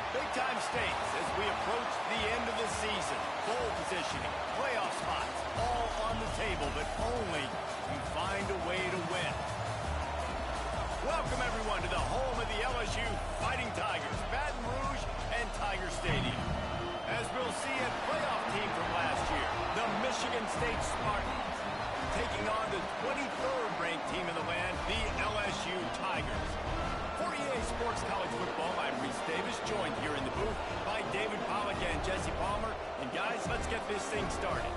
Big-time stakes as we approach the end of the season. Bowl positioning, playoff spots, all on the table, but only you find a way to win. Welcome, everyone, to the home of the LSU Fighting Tigers, Baton Rouge and Tiger Stadium. As we'll see a playoff team from last year, the Michigan State Spartans, taking on the 23rd ranked team in the land, the LSU Tigers. For EA Sports College Football, I'm Reese Davis, joined here in the booth by David Pollack and Jesse Palmer. And guys, let's get this thing started.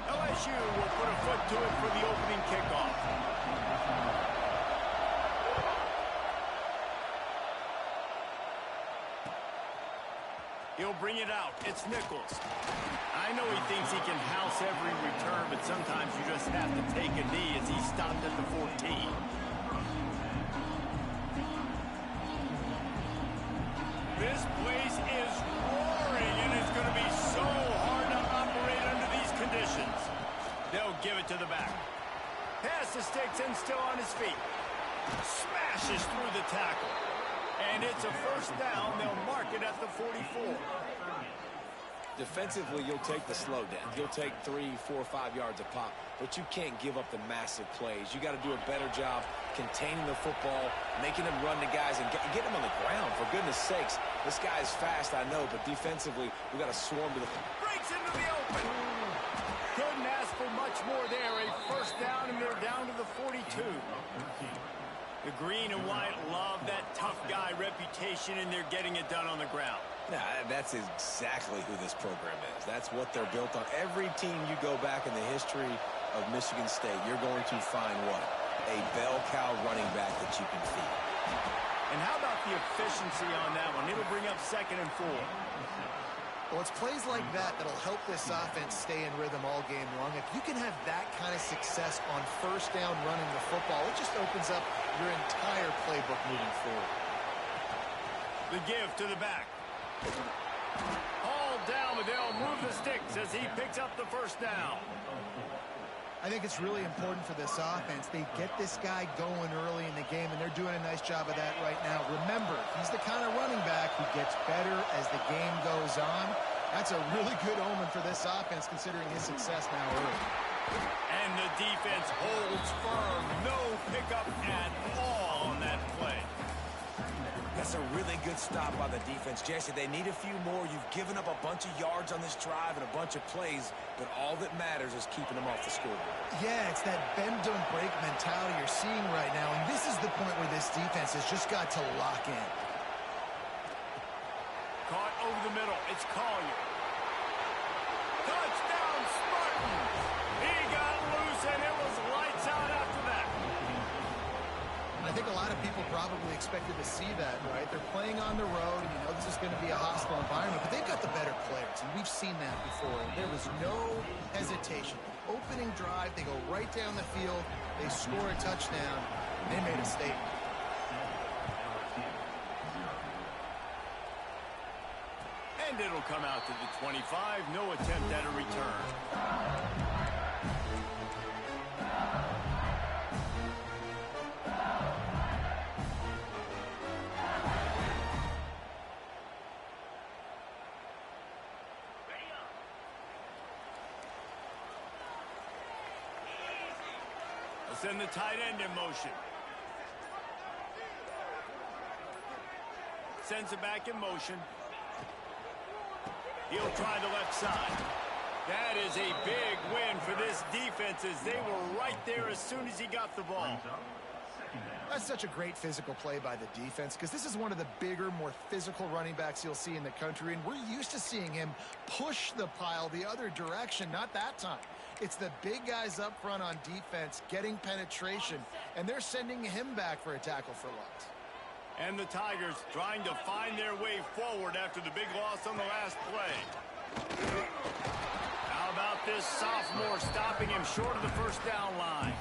LSU will put a foot to it for the opening kickoff. He'll bring it out. It's Nichols. I know he thinks he can house every return, but sometimes you just have to take a knee as he stopped at the 14. This place is roaring, and it's going to be so hard to operate under these conditions. They'll give it to the back. Pass the sticks and still on his feet. Smashes through the tackle. And it's a first down. They'll mark it at the 44. Defensively, you'll take the slow down. You'll take 3, 4, 5 yards a pop, but you can't give up the massive plays. You got to do a better job containing the football, making them run to guys, and get them on the ground. For goodness sakes, this guy is fast, I know, but defensively, we got to swarm to the breaks into the open. Couldn't ask for much more there. A first down, and they're down to the 42. The green and white love that tough guy reputation, and they're getting it done on the ground. Nah, that's exactly who this program is. That's what they're built on. Every team you go back in the history of Michigan State, you're going to find what? a bell cow running back that you can feed. And how about the efficiency on that one? It'll bring up 2nd and 4. Well, it's plays like that that'll help this offense stay in rhythm all game long. If you can have that kind of success on 1st down running the football, it just opens up your entire playbook moving forward. The give to the back. All down, but they'll move the sticks as he picks up the 1st down. I think it's really important for this offense. They get this guy going early in the game, and they're doing a nice job of that right now. Remember, he's the kind of running back who gets better as the game goes on. That's a really good omen for this offense, considering his success now early. And the defense holds firm. No pickup at all on that play. That's a really good stop by the defense. Jesse, they need a few more. You've given up a bunch of yards on this drive and a bunch of plays, but all that matters is keeping them off the scoreboard. Yeah, it's that bend, don't break mentality you're seeing right now, and this is the point where this defense has just got to lock in. Caught over the middle. It's Collier. Touchdown, Spartans! He got loose, and it was lights out after that. I think a lot of people probably expected to see that, right? They're playing on the road, and you know this is going to be a hostile environment, but they've got the better players, and we've seen that before. There was no hesitation. Opening drive, they go right down the field, they score a touchdown, and they made a statement. And it'll come out to the 25. No attempt at a return. Send the tight end in motion. Sends it back in motion. He'll try the left side. That is a big win for this defense as they were right there as soon as he got the ball. That's such a great physical play by the defense because this is one of the bigger, more physical running backs you'll see in the country, and we're used to seeing him push the pile the other direction, not that time. It's the big guys up front on defense getting penetration, and they're sending him back for a tackle for loss. And the Tigers trying to find their way forward after the big loss on the last play. How about this sophomore stopping him short of the 1st down line?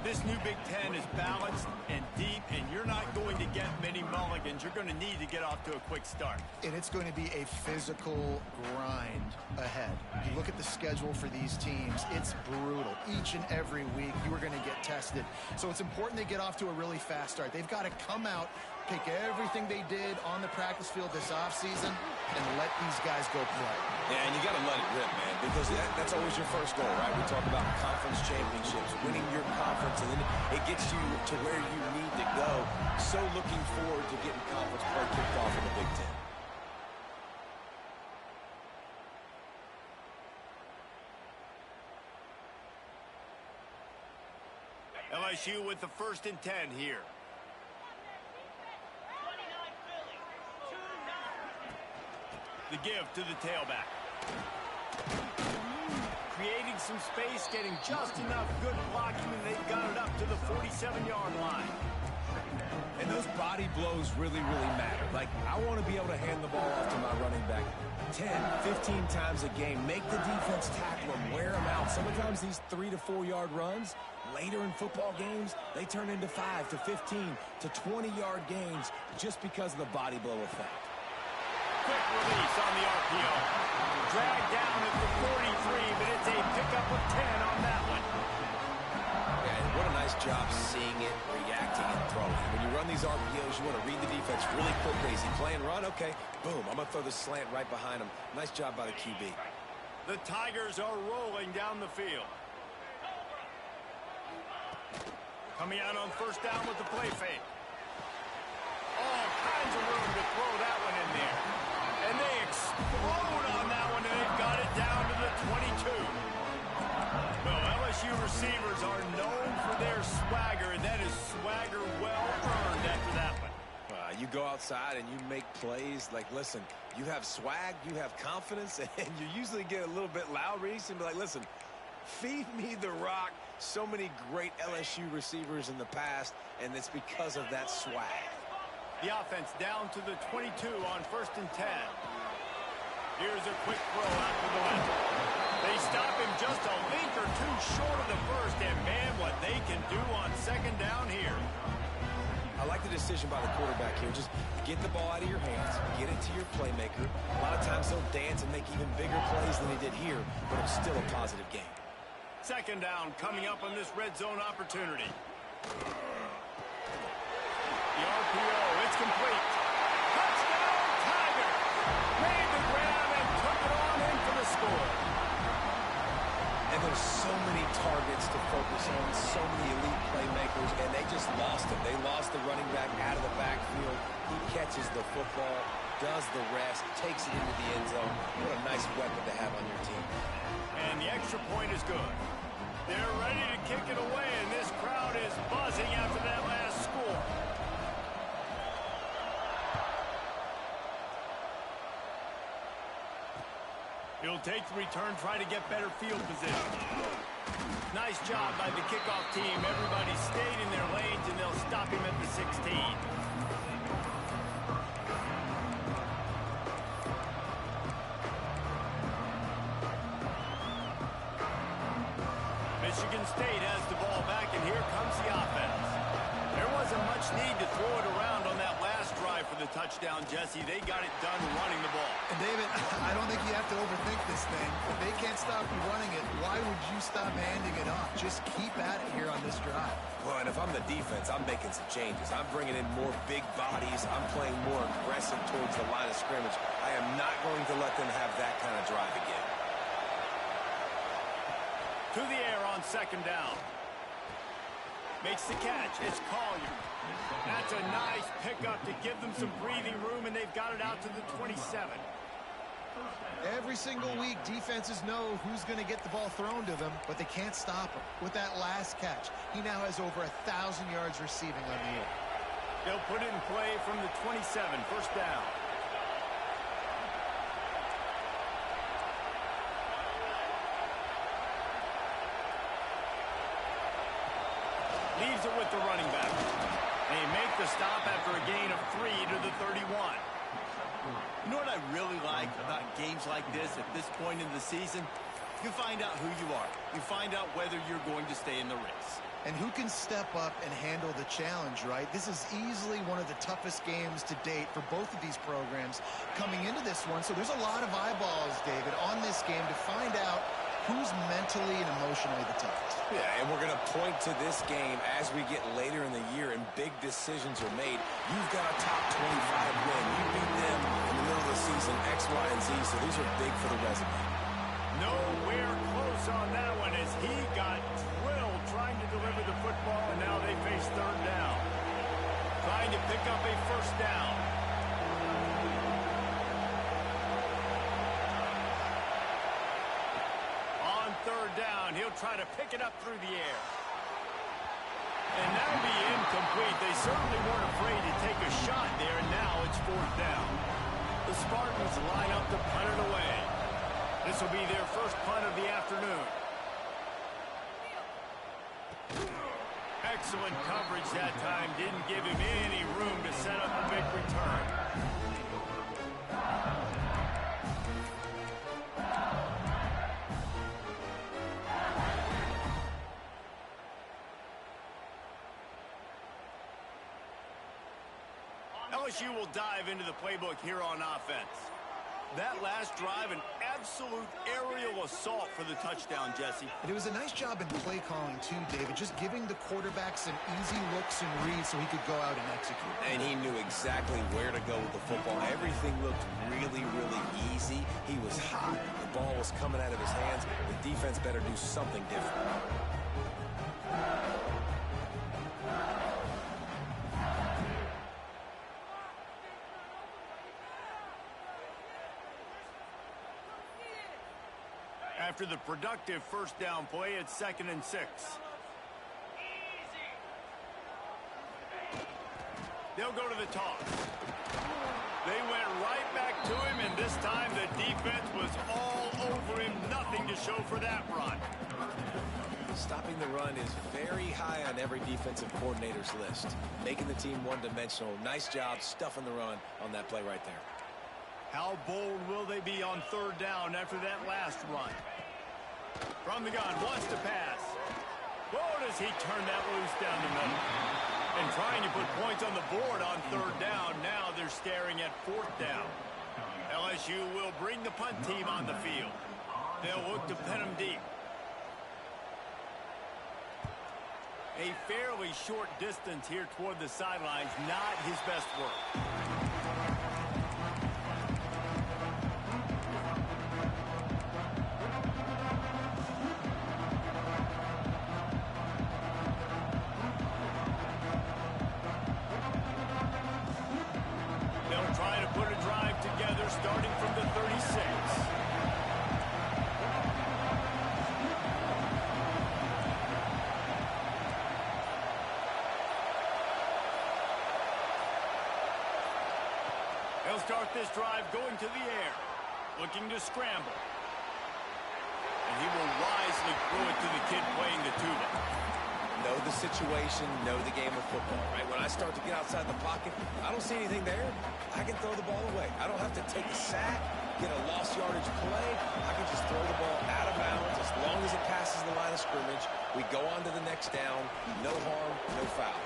This new Big Ten is balanced and deep, and you're not going to get many mulligans. You're going to need to get off to a quick start. And it's going to be a physical grind ahead. You look at the schedule for these teams, it's brutal. Each and every week, you are going to get tested. So it's important they get off to a really fast start. They've got to come out, pick everything they did on the practice field this offseason, and let these guys go play. Yeah, and you got to let it rip, man, because that's always your first goal, right? We talk about conference championships, winning your conference, and then it gets you to where you need to go. So looking forward to getting conference play kicked off in the Big Ten. LSU with the 1st and 10 here. The give to the tailback. Creating some space, getting just enough good blocking, and they've got it up to the 47-yard line. And those body blows really, really matter. Like, I want to be able to hand the ball off to my running back 10, 15 times a game. Make the defense tackle them, wear them out. Sometimes these 3 to 4 yard runs, later in football games, they turn into 5 to 15 to 20-yard gains just because of the body blow effect. Quick release on the RPO. Dragged down at the 43, but it's a pickup of 10 on that one. Yeah, and what a nice job seeing it, reacting, and throwing. When you run these RPOs, you want to read the defense really quickly. Is he playing run? Okay, boom, I'm going to throw this slant right behind him. Nice job by the QB. The Tigers are rolling down the field. Coming out on 1st down with the play fake. All kinds of room to throw that one in there. And they explode on that one, and they've got it down to the 22. Well, LSU receivers are known for their swagger, and that is swagger well earned after that one. You go outside and you make plays. Like, listen, you have swag, you have confidence, and you usually get a little bit loud, Reese, and be like, listen, feed me the rock So many great LSU receivers in the past, and it's because of that swag. The offense down to the 22 on 1st and 10. Here's a quick throw out to the left. They stop him just a link or two short of the first, and man, what they can do on 2nd down here. I like the decision by the quarterback here. Just get the ball out of your hands, get it to your playmaker. A lot of times they'll dance and make even bigger plays than he did here, but it's still a positive game. 2nd down coming up on this red zone opportunity. The RPO, it's complete. Touchdown, Tigers! Made the grab and took it on in for the score. And there's so many targets to focus on, so many elite playmakers, and they just lost him. They lost the running back out of the backfield. He catches the football, does the rest, takes it into the end zone. What a nice weapon to have on your team. And the extra point is good. They're ready to kick it away, and this crowd is buzzing after that last score. He'll take the return, try to get better field position. Nice job by the kickoff team. Everybody stayed in their lanes, and they'll stop him at the 16. Michigan State has the ball back, and here comes the offense. There wasn't much need to throw it around on that last drive for the touchdown, Jesse. They got it done running the ball. And David, I don't think you have to overthink this thing. If they can't stop you running it, why would you stop handing it off? Just keep at it here on this drive. Well, and if I'm the defense, I'm making some changes. I'm bringing in more big bodies. I'm playing more aggressive towards the line of scrimmage. I am not going to let them have that kind of drive again. To the air on 2nd down. Makes the catch. It's Collier. That's a nice pickup to give them some breathing room, and they've got it out to the 27. Every single week, defenses know who's going to get the ball thrown to them, but they can't stop him. With that last catch, he now has over 1,000 yards receiving on the year. They'll put it in play from the 27, 1st down. Leaves it with the running back. They make the stop after a gain of 3 to the 31. You know what I really like about games like this at this point in the season? You find out who you are. You find out whether you're going to stay in the race. And who can step up and handle the challenge, right? This is easily one of the toughest games to date for both of these programs coming into this one. So there's a lot of eyeballs, David, on this game to find out who's mentally and emotionally the toughest. Yeah, and we're going to point to this game as we get later in the year and big decisions are made. You've got a top 25 win. You beat them in the middle of the season, X, Y, and Z, so these are big for the resume. Nowhere close on that one as he got drilled trying to deliver the football, and now they face 3rd down. Trying to pick up a 1st down. On 3rd down, he'll try to pick it up through the air. And that'll be incomplete. They certainly weren't afraid to take a shot there, and now it's 4th down. The Spartans line up to punt it away. This will be their first punt of the afternoon. Excellent coverage that time. Didn't give him any room to set up a big return. LSU will dive into the playbook here on offense. That last drive, an absolute aerial assault for the touchdown, Jesse. And it was a nice job in play calling, too, David, just giving the quarterback some easy looks and reads so he could go out and execute. And he knew exactly where to go with the football. Everything looked really, really easy. He was hot. The ball was coming out of his hands. The defense better do something different. After the productive 1st down play, it's 2nd and 6. They'll go to the toss. They went right back to him, and this time the defense was all over him. Nothing to show for that run. Stopping the run is very high on every defensive coordinator's list. Making the team one-dimensional. Nice job stuffing the run on that play right there. How bold will they be on third down after that last run? From the gun, wants to pass. Whoa, does he turn that loose down the middle? And trying to put points on the board on third down. Now they're staring at fourth down. LSU will bring the punt team on the field. They'll look to pin them deep. A fairly short distance here toward the sidelines, not his best work. They'll try to put a drive together starting from the 36. They'll start this drive going to the air, looking to scramble. And he will wisely throw it to the kid playing the tuba. Know the situation, know the game of football, right? When I start to get outside the pocket, I don't see anything there. I can throw the ball away. I don't have to take a sack, get a lost yardage play. I can just throw the ball out of bounds as long as it passes the line of scrimmage. We go on to the next down. No harm, no foul.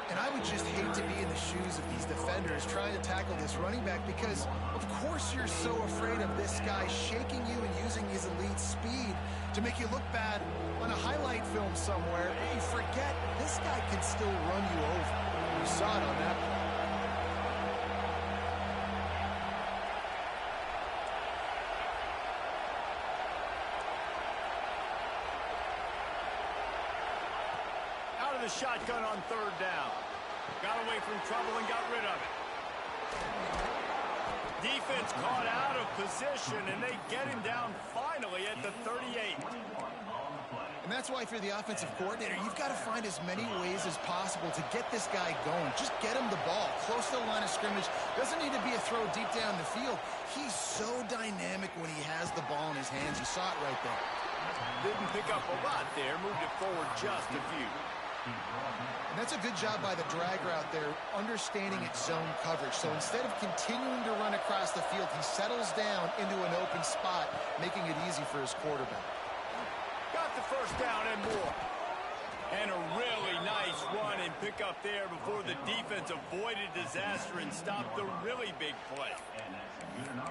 And I would just hate to be in the shoes of these defenders trying to tackle this running back because, of course, you're so afraid of this guy shaking you and using his elite speed to make you look bad on a highlight film somewhere. And you forget this guy can still run you over. You saw it on that play. The shotgun on third down. Got away from trouble and got rid of it. Defense caught out of position, and they get him down finally at the 38. And that's why if you're the offensive coordinator, you've got to find as many ways as possible to get this guy going. Just get him the ball close to the line of scrimmage. Doesn't need to be a throw deep down the field. He's so dynamic when he has the ball in his hands. You saw it right there. Didn't pick up a lot there. Moved it forward just a few. And that's a good job by the dragger out there, understanding its zone coverage. So instead of continuing to run across the field, he settles down into an open spot, making it easy for his quarterback. Got the first down and more. And a really nice run and pick up there before the defense avoided disaster and stopped the really big play.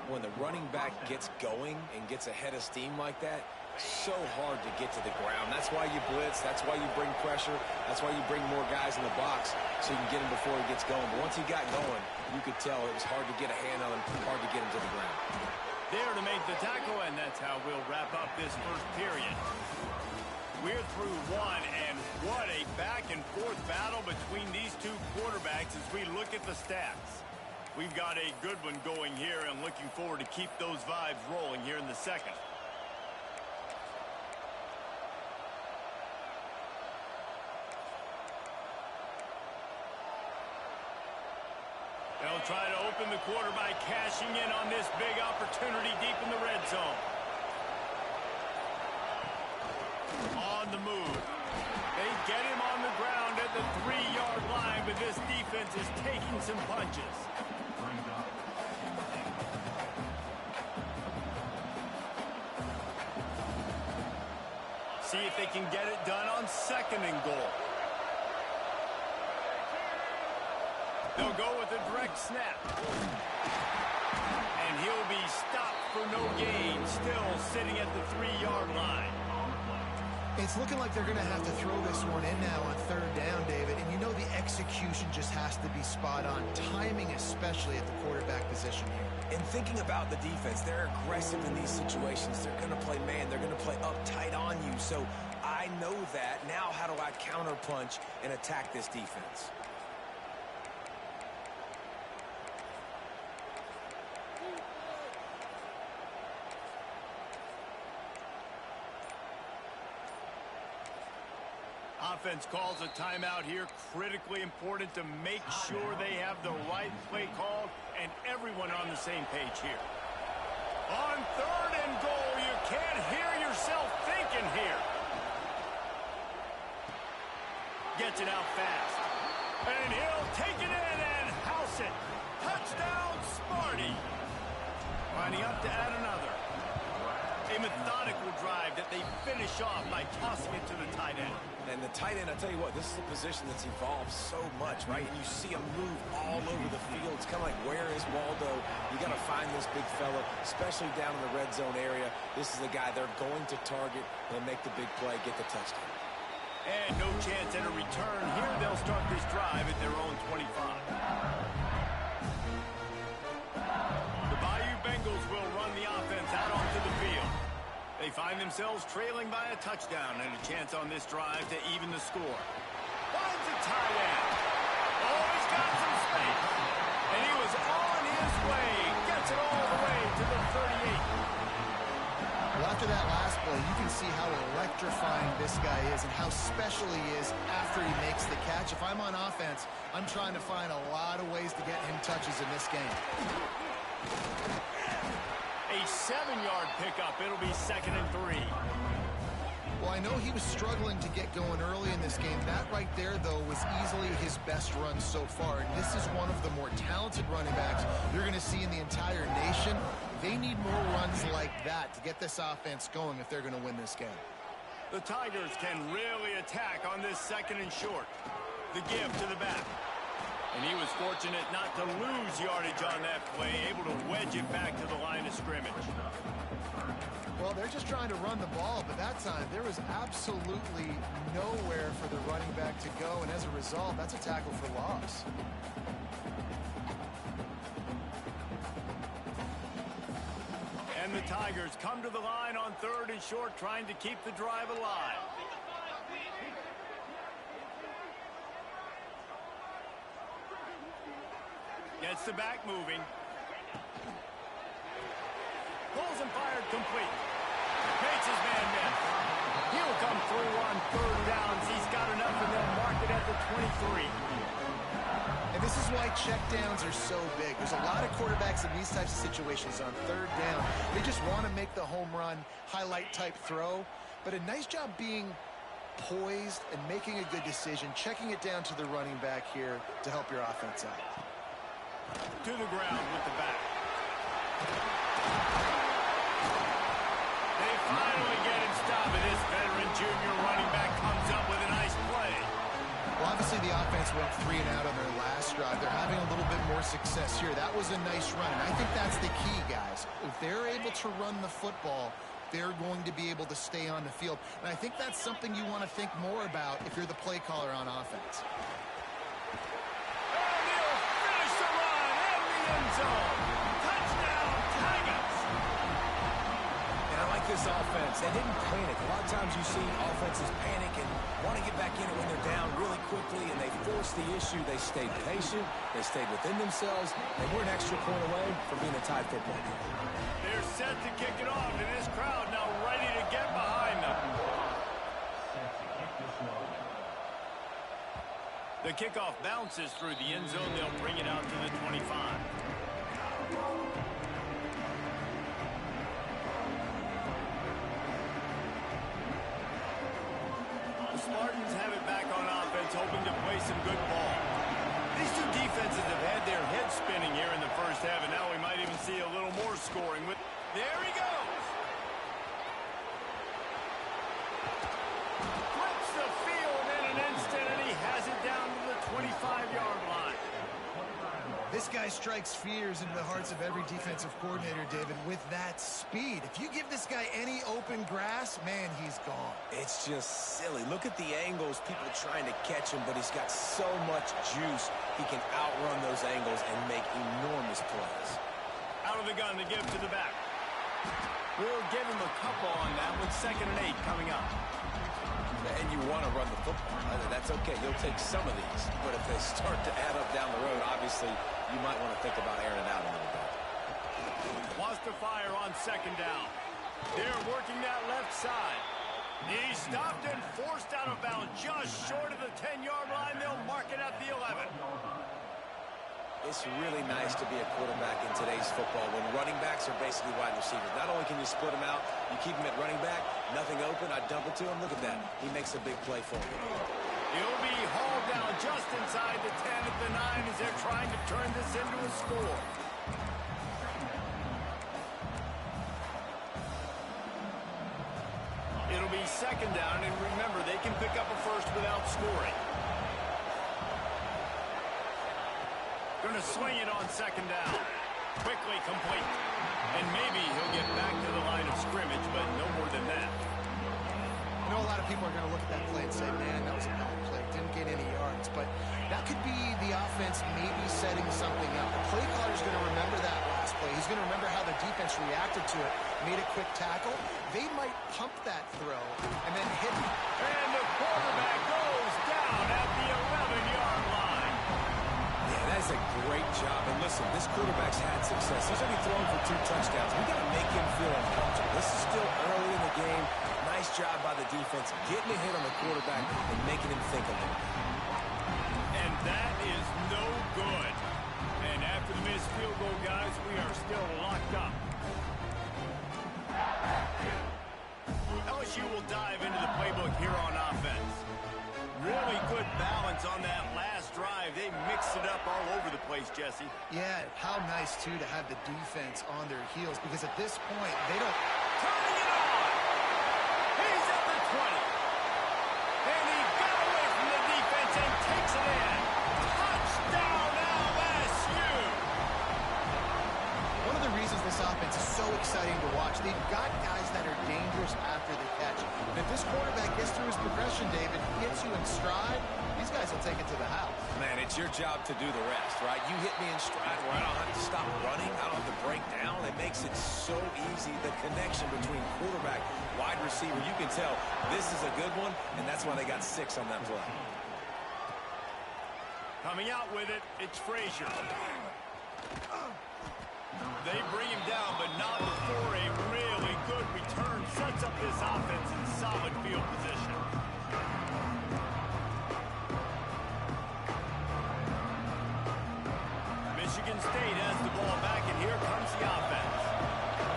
When the running back gets going and gets ahead of steam like that, so hard to get to the ground. That's why you blitz. That's why you bring pressure. That's why you bring more guys in the box so you can get him before he gets going. But once he got going, you could tell it was hard to get a hand on him, hard to get him to the ground. There to make the tackle, and that's how we'll wrap up this first period. We're through one, and what a back-and-forth battle between these two quarterbacks as we look at the stats. We've got a good one going here, and looking forward to keep those vibes rolling here in the second. They'll try to open the quarter by cashing in on this big opportunity deep in the red zone. On the move. They get him on the ground at the 3-yard line, but this defense is taking some punches. See if they can get it done on second and goal. They'll go with a direct snap. And he'll be stopped for no gain, still sitting at the 3-yard line. It's looking like they're going to have to throw this one in now on third down, David. And you know the execution just has to be spot on. Timing, especially at the quarterback position here. And thinking about the defense, they're aggressive in these situations. They're going to play man. They're going to play up tight on you. So I know that. Now how do I counterpunch and attack this defense? Offense calls a timeout here. Critically important to make sure they have the right play called and everyone on the same page here. On third and goal, you can't hear yourself thinking here. gets it out fast. And he'll take it in and house it. Touchdown, Sparty. Lining up to add another. A methodical drive that they finish off by tossing it to the tight end. And the tight end, I tell you what, this is a position that's evolved so much, right? And you see him move all over the field. It's kind of like, where is Waldo? You got to find this big fella, especially down in the red zone area. This is the guy they're going to target and make the big play, get the touchdown. And no chance at a return. Here they'll start this drive at their own 25. The Bayou Bengals will run the offense out onto the field. They find themselves trailing by a touchdown and a chance on this drive to even the score. Finds a tight end. Oh, he's got some space. And he was on his way. Gets it all the way to the 38. Well, after that last play, you can see how electrifying this guy is and how special he is after he makes the catch. If I'm on offense, I'm trying to find a lot of ways to get him touches in this game. A 7-yard pickup. It'll be 2nd and 3. Well, I know he was struggling to get going early in this game. That right there, though, was easily his best run so far. And this is one of the more talented running backs you're going to see in the entire nation. They need more runs like that to get this offense going if they're going to win this game. The Tigers can really attack on this 2nd and short. The give to the back. And he was fortunate not to lose yardage on that play, able to wedge it back to the line of scrimmage. Well, they're just trying to run the ball, but that time there was absolutely nowhere for the running back to go, and as a result, that's a tackle for loss. And the Tigers come to the line on 3rd and short, trying to keep the drive alive. Gets the back moving. Pulls and fired complete. Makes his man miss. He'll come through on 3rd downs. He's got enough, and they'll mark it at the 23. And this is why checkdowns are so big. There's a lot of quarterbacks in these types of situations on 3rd down. They just want to make the home run, highlight type throw. But a nice job being poised and making a good decision, checking it down to the running back here to help your offense out. To the ground with the back. They finally get him stopped, and this veteran junior running back comes up with a nice play. Well, obviously the offense went 3 and out on their last drive. They're having a little bit more success here. That was a nice run, and I think that's the key, guys. If they're able to run the football, they're going to be able to stay on the field. And I think that's something you want to think more about if you're the play caller on offense. Touchdown, Tigers! And I like this offense. They didn't panic. A lot of times you see offenses panic and want to get back in it when they're down really quickly, and they forced the issue. They stayed patient. They stayed within themselves. They were an extra point away from being a tied football game. They're set to kick it off, and this crowd now ready to get behind them. The kickoff bounces through the end zone. They'll bring it out to the 25. The Spartans have it back on offense, hoping to play some good ball. These two defenses have had their heads spinning here in the first half, and now we might even see a little more scoring. There he goes. Flips the field in an instant, and he has it down to the 25-yard line. This guy strikes fears into the hearts of every defensive coordinator, David, with that speed. If you give this guy any open grass, man, he's gone. It's just silly. Look at the angles, people trying to catch him, but he's got so much juice. He can outrun those angles and make enormous plays. Out of the gun to give to the back. We'll give him a couple on that with 2nd and 8 coming up. And you want to run the football. That's okay. You'll take some of these. But if they start to add up down the road, obviously, you might want to think about airing it out a little bit. Wants to fire on 2nd down. They're working that left side. He's stopped and forced out of bounds just short of the 10-yard line. They'll mark it at the 11. It's really nice to be a quarterback in today's football when running backs are basically wide receivers. Not only can you split them out, you keep them at running back, nothing open, I dump it to him. Look at that. He makes a big play for him. He'll be hauled down just inside the 10 at the 9 as they're trying to turn this into a score. It'll be second down, and remember, they can pick up a first without scoring. Going to swing it on second down. Quickly complete. And maybe he'll get back to the line of scrimmage, but no more than that. I know a lot of people are going to look at that play and say, man, that was a bad play. Didn't get any yards. But that could be the offense maybe setting something up. The play caller's going to remember that last play. He's going to remember how the defense reacted to it, made a quick tackle. They might pump that throw and then hit him. And the quarterback goes down at the 11-yard line. Yeah, that's a great job. And listen, this quarterback's had success. He's already thrown for 2 touchdowns. We got to make him feel uncomfortable. This is still early in the game. Nice job by the defense, getting a hit on the quarterback and making him think a little. And that is no good. And after the missed field goal, guys, we are still locked up. LSU will dive into the playbook here on offense. Really good balance on that last drive. They mixed it up all over the place, Jesse. Yeah, how nice, too, to have the defense on their heels, because at this point, they don't... Turning it on! He's at the 20. And he got away from the defense and takes it in. Touchdown, LSU! One of the reasons this offense is so exciting to watch, they've got guys that are dangerous after the catch. And if this quarterback gets through his progression, David, hits you in stride, these guys will take it to the house. Man, it's your job to do the rest, right? You hit me in stride where I don't have to stop running. I don't have to break down. It makes it so easy. The connection between quarterback, wide receiver, you can tell this is a good one, and that's why they got 6 on that play. Coming out with it, it's Frazier. They bring him down, but not before a really good return sets up this offense in solid field position. Michigan State has the ball back, and here comes the offense.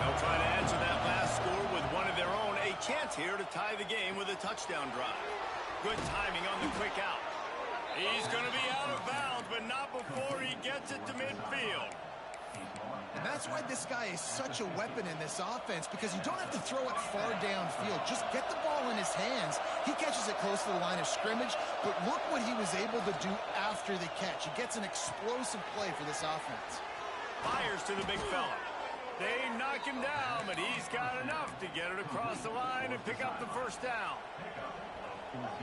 They'll try to answer that last score with one of their own. A chance here to tie the game with a touchdown drive. Good timing on the quick out. He's going to be out of bounds, but not before he gets it to midfield. And that's why this guy is such a weapon in this offense, because you don't have to throw it far downfield. Just get the ball in his hands. He catches it close to the line of scrimmage, but look what he was able to do after the catch. He gets an explosive play for this offense. Fires to the big fella. They knock him down, but he's got enough to get it across the line and pick up the first down.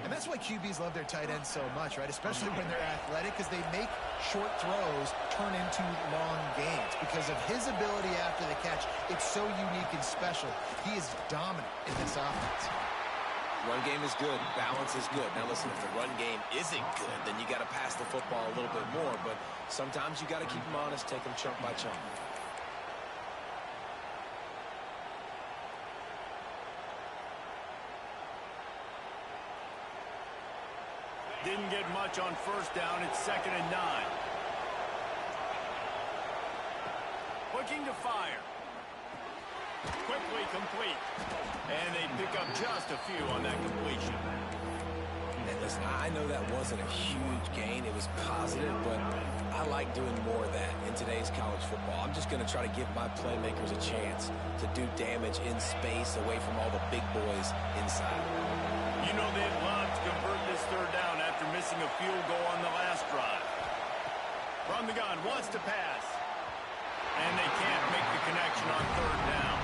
And that's why QBs love their tight ends so much, right? Especially when they're athletic, because they make short throws turn into long gains. Because of his ability after the catch, it's so unique and special. He is dominant in this offense. Run game is good. Balance is good. Now, listen, if the run game isn't good, then you got to pass the football a little bit more. But sometimes you got to keep them honest, take them chunk by chunk. Didn't get much on first down. It's 2nd and 9. Looking to fire. Quickly complete. And they pick up just a few on that completion. And listen, I know that wasn't a huge gain. It was positive, but I like doing more of that in today's college football. I'm just going to try to give my playmakers a chance to do damage in space away from all the big boys inside. You know they'd love to convert this third down after missing a field goal on the last drive. From the gun, wants to pass. And they can't make the connection on third down.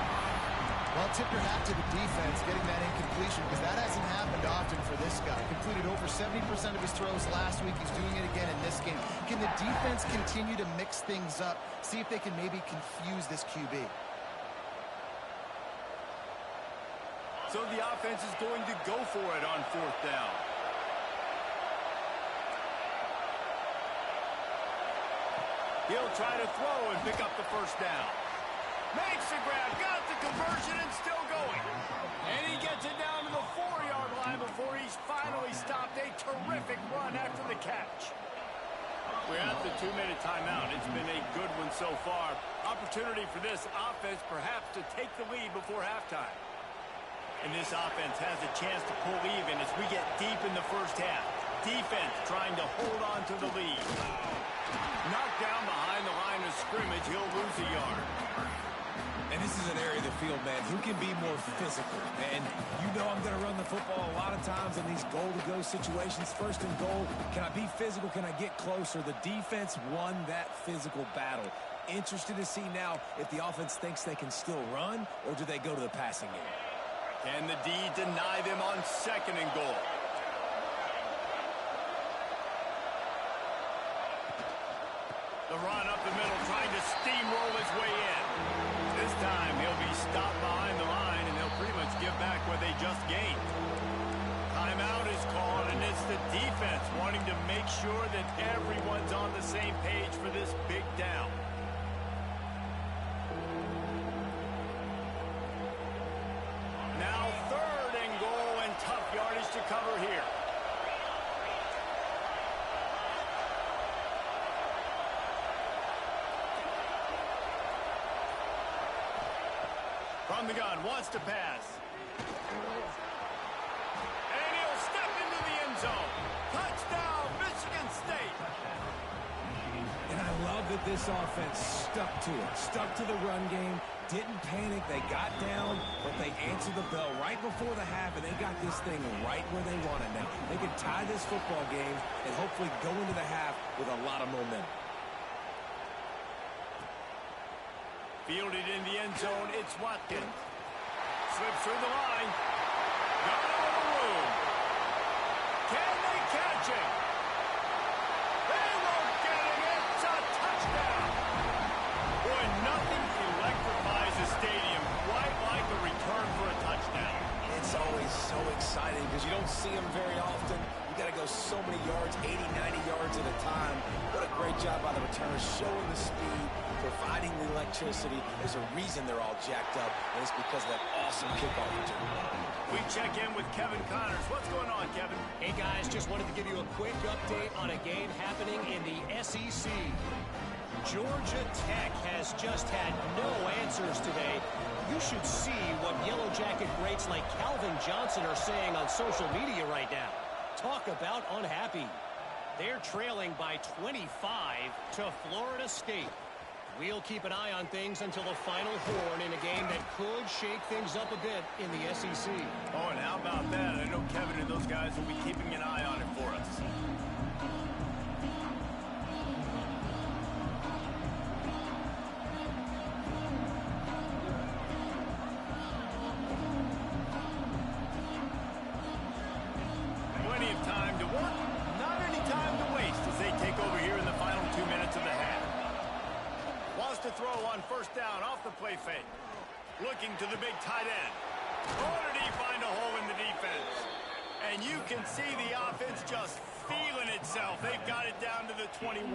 Well, tip your hat to the defense getting that incompletion, because that hasn't happened often for this guy. Completed over 70% of his throws last week. He's doing it again in this game. Can the defense continue to mix things up, see if they can maybe confuse this QB? So the offense is going to go for it on fourth down. He'll try to throw and pick up the first down. Makes the grab, got the conversion, and still going. And he gets it down to the 4-yard line before he's finally stopped. A terrific run after the catch. We're at the 2-minute timeout. It's been a good one so far. Opportunity for this offense perhaps to take the lead before halftime. And this offense has a chance to pull even as we get deep in the first half. defense trying to hold on to the lead. Knocked down behind the line of scrimmage. He'll lose a yard. And this is an area of the field, man, who can be more physical. And you know I'm going to run the football a lot of times in these goal-to-go situations. First and goal, can I be physical? Can I get closer? The defense won that physical battle. Interested to see now if the offense thinks they can still run, or do they go to the passing game? Can the D deny them on second and goal? The run up the middle, trying to steamroll his way in. This time, he'll be stopped behind the line, and they'll pretty much give back what they just gained. Timeout is called, and it's the defense wanting to make sure that everyone's on the same page for this big down. Now third and goal, and tough yardage to cover here. From the gun, wants to pass. And he'll step into the end zone. Touchdown, Michigan State. And I love that this offense stuck to it, stuck to the run game, didn't panic. They got down, but they answered the bell right before the half, and they got this thing right where they want it now. They can tie this football game and hopefully go into the half with a lot of momentum. Fielded in the end zone, it's Watkins. Slips through the line. Got out of the room. Can they catch him? They won't get him. It's a touchdown. Boy, nothing electrifies a stadium quite like a return for a touchdown. It's always so exciting because you don't see them very often. You got to go so many yards, 80, 90 yards at a time. What a great job by the returners, showing the speed, providing the electricity. There's a reason they're all jacked up, and it's because of that awesome kickoff return. We check in with Kevin Connors. What's going on, Kevin? Hey, guys, just wanted to give you a quick update on a game happening in the SEC. Georgia Tech has just had no answers today. You should see what Yellow Jacket greats like Calvin Johnson are saying on social media right now. Talk about unhappy. They're trailing by 25 to Florida State. We'll keep an eye on things until the final horn in a game that could shake things up a bit in the SEC. Oh, and how about that? I know Kevin and those guys will be keeping an eye on it for us. Plenty of time to work, not any time to waste as they take over here in the final 2 minutes of the half. Wants to throw on first down off the play fake. Looking to the big tight end. Oh, did he find a hole in the defense? And you can see the offense just feeling itself. They've got it down to the 21.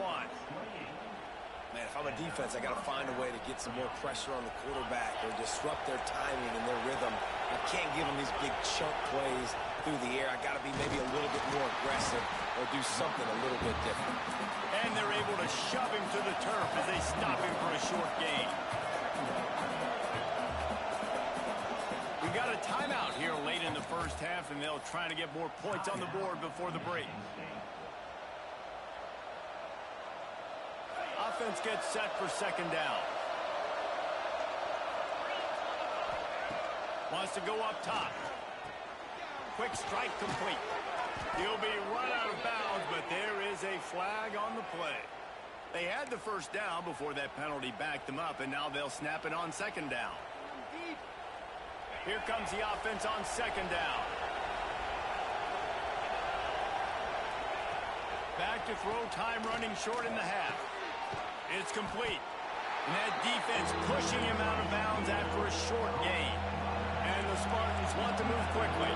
Man, if I'm a defense, I got to find a way to get some more pressure on the quarterback or disrupt their timing and their rhythm. I can't give them these big chunk plays through the air. I got to be maybe a little bit more aggressive or do something a little bit different. And they're able to shove him to the turf as they stop him for a short gain. We got a timeout here late in the first half, and they'll try to get more points on the board before the break. Offense gets set for second down. Wants to go up top. Quick strike complete. He'll be run out of bounds, but there is a flag on the play. They had the first down before that penalty backed them up, and now they'll snap it on second down. Here comes the offense on second down. Back to throw, time running short in the half. It's complete. And that defense pushing him out of bounds after a short gain. And the Spartans want to move quickly.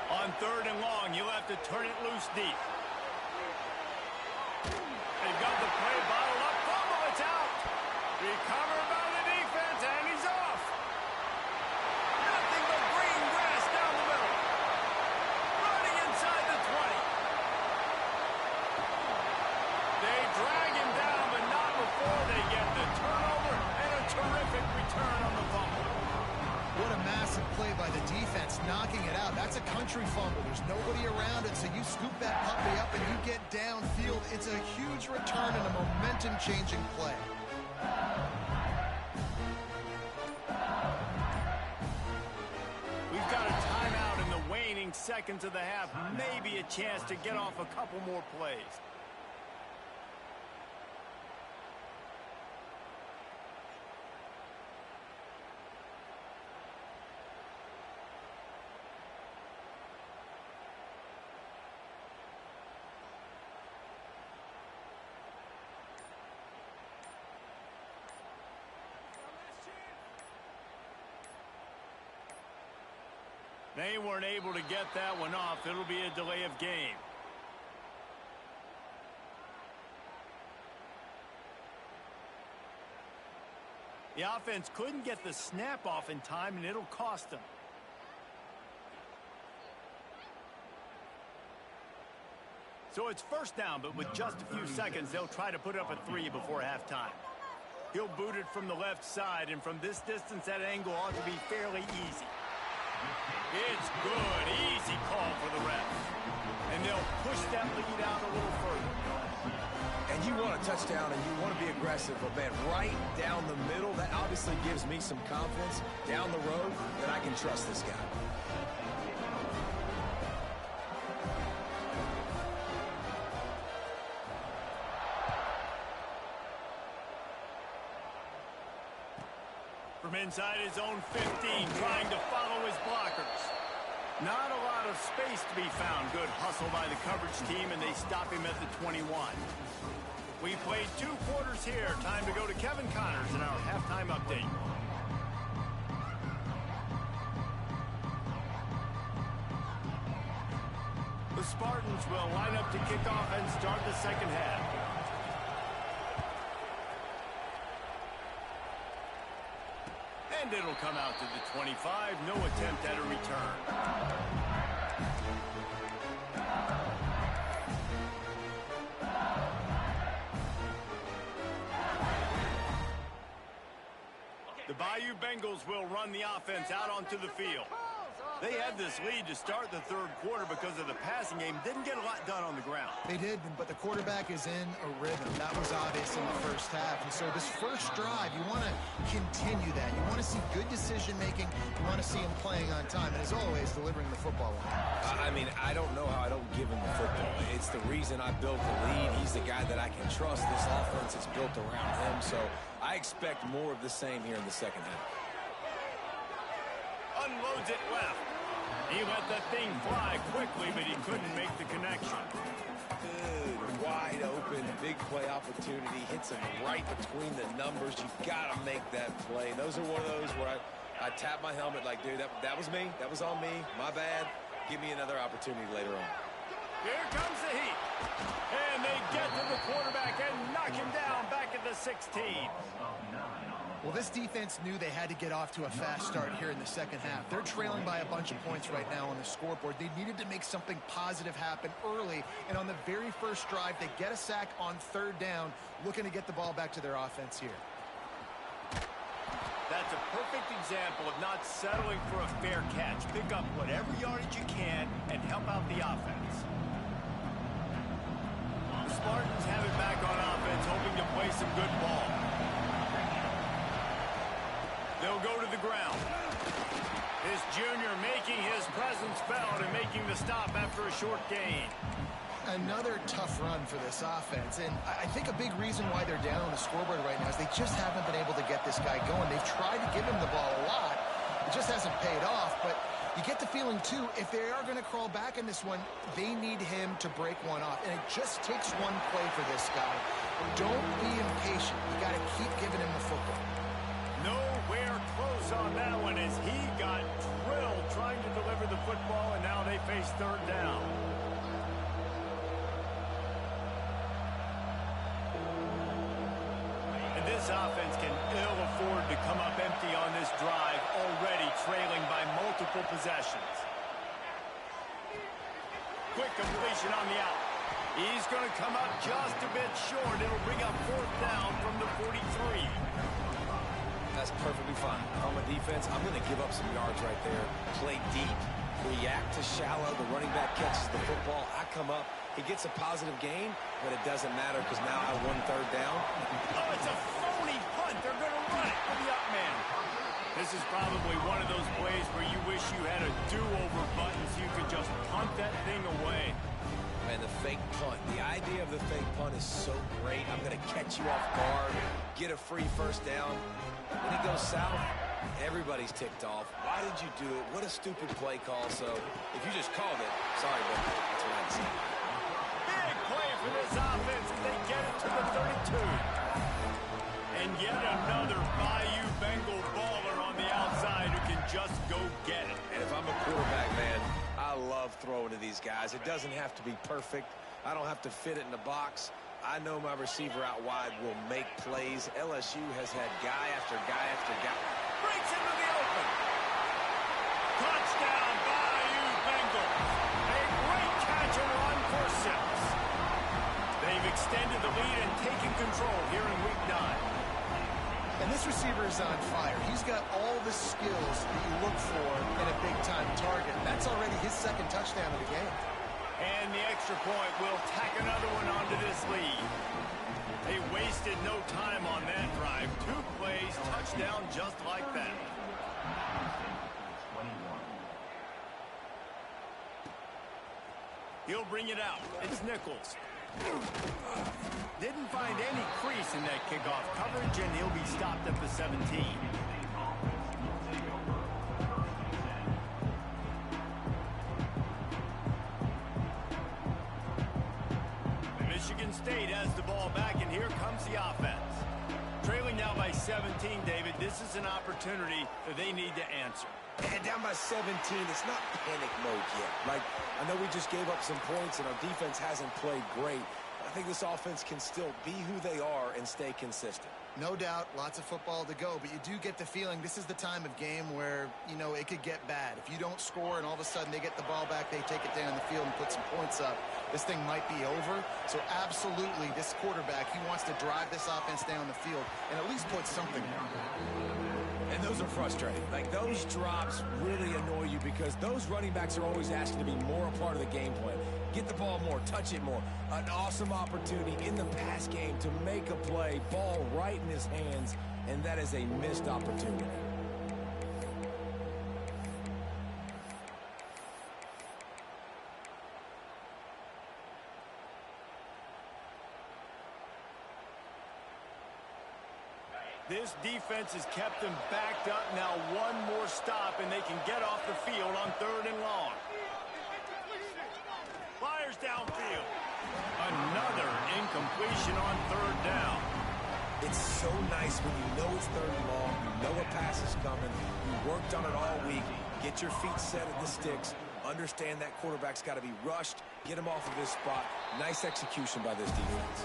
On third and long, you'll have to turn it loose deep. They've got the play bottled up. Fumble, it's out. Recovered by the defense, and he's off. Nothing but green grass down the middle. Running inside the 20. They drag him down, but What a massive play by the defense, knocking it out. That's a country fumble. There's nobody around it, so you scoop that puppy up and you get downfield. It's a huge return and a momentum-changing play. We've got a timeout in the waning seconds of the half. Maybe a chance to get off a couple more plays. They weren't able to get that one off. It'll be a delay of game. The offense couldn't get the snap off in time, and it'll cost them. So it's first down, but with just a few seconds, they'll try to put up a 3 before halftime. He'll boot it from the left side, and from this distance, that angle ought to be fairly easy. It's good. Easy call for the refs. And they'll push that lead out a little further. And you want a touchdown and you want to be aggressive, but man, right down the middle, that obviously gives me some confidence down the road that I can trust this guy. From inside his own 15, trying to follow his blockers. Not a lot of space to be found. Good hustle by the coverage team, and they stop him at the 21. We played 2 quarters here. Time to go to Kevin Connors in our halftime update. The Spartans will line up to kick off and start the second half. And it'll come out to the 25. No attempt at a return. The Bayou Bengals will run the offense out onto the field. They had this lead to start the third quarter because of the passing game. Didn't get a lot done on the ground. They did, but the quarterback is in a rhythm. That was obvious in the first half. And so this first drive, you want to continue that. You want to see good decision-making. You want to see him playing on time. And as always, delivering the football. I mean, I don't know how I don't give him the football. It's the reason I built the lead. He's the guy that I can trust. This offense is built around him. So I expect more of the same here in the second half. Unloads it left. He let that thing fly quickly, but he couldn't make the connection. Good, wide open, big play opportunity. Hits him right between the numbers. You got to make that play. Those are one of those where I tap my helmet like, dude, that was me. That was on me. My bad. Give me another opportunity later on. Here comes the heat. And they get to the quarterback and knock him down back at the 16. Well, this defense knew they had to get off to a fast start here in the second half. They're trailing by a bunch of points right now on the scoreboard. They needed to make something positive happen early, and on the very first drive, they get a sack on third down, looking to get the ball back to their offense here. That's a perfect example of not settling for a fair catch. Pick up whatever yardage you can and help out the offense. The Spartans have it back on offense, hoping to play some good ball. They'll go to the ground. This junior making his presence felt and making the stop after a short gain. Another tough run for this offense, and I think a big reason why they're down on the scoreboard right now is they just haven't been able to get this guy going. They've tried to give him the ball a lot. It just hasn't paid off, but you get the feeling, too, if they are going to crawl back in this one, they need him to break one off, and it just takes one play for this guy. Don't be impatient. You got to keep giving him the football. Nowhere close on that one as he got drilled trying to deliver the football, and now they face third down. And this offense can ill afford to come up empty on this drive, already trailing by multiple possessions. Quick completion on the out. He's going to come up just a bit short. It'll bring up fourth down from the 43. that's perfectly fine. If I'm a defense, I'm going to give up some yards right there, play deep, react to shallow. The running back catches the football. I come up. He gets a positive gain, but it doesn't matter because now I won third down. Oh, it's a phony punt. They're going to run it for the up man. This is probably one of those plays where you wish you had a do-over button so you could just punt that thing away. Man, the fake punt. The idea of the fake punt is so great. I'm going to catch you off guard, get a free first down. When it goes south, everybody's ticked off. Why did you do it? What a stupid play call. So if you just called it, sorry, but that's what I had to say. Big play for this offense as they get it to the 32. And yet another Bayou Bengal baller on the outside who can just go get it. And if I'm a quarterback, man, I love throwing to these guys. It doesn't have to be perfect. I don't have to fit it in the box. I know my receiver out wide will make plays. LSU has had guy after guy after guy. Breaks into the open. Touchdown, Bayou Bengals. A great catch and run for 6. They've extended the lead and taken control here in week 9. And this receiver is on fire. He's got all the skills that you look for in a big-time target. That's already his second touchdown of the game. And the extra point will tack another one onto this lead. They wasted no time on that drive. 2 plays, touchdown just like that. He'll bring it out. It's Nichols. Didn't find any crease in that kickoff coverage, and he'll be stopped at the 17. Michigan State has the ball back, and here comes the offense. Trailing now by 17, David, this is an opportunity that they need to answer. And down by 17, it's not panic mode yet. Like, I know we just gave up some points and our defense hasn't played great. I think this offense can still be who they are and stay consistent. No doubt, lots of football to go, but you do get the feeling this is the time of game where, you know, it could get bad. If you don't score and all of a sudden they get the ball back, they take it down the field and put some points up, this thing might be over. So absolutely, this quarterback, he wants to drive this offense down the field and at least put something down. And those are frustrating. Like, those drops really annoy you because those running backs are always asking to be more a part of the game plan. Get the ball more, touch it more. An awesome opportunity in the pass game to make a play, ball right in his hands, and that is a missed opportunity. This defense has kept them backed up. Now one more stop, and they can get off the field on 3rd and long. Fires downfield. Another incompletion on 3rd down. It's so nice when you know it's 3rd and long, you know a pass is coming, you worked on it all week, get your feet set at the sticks, understand that quarterback's got to be rushed, get him off of this spot. Nice execution by this defense.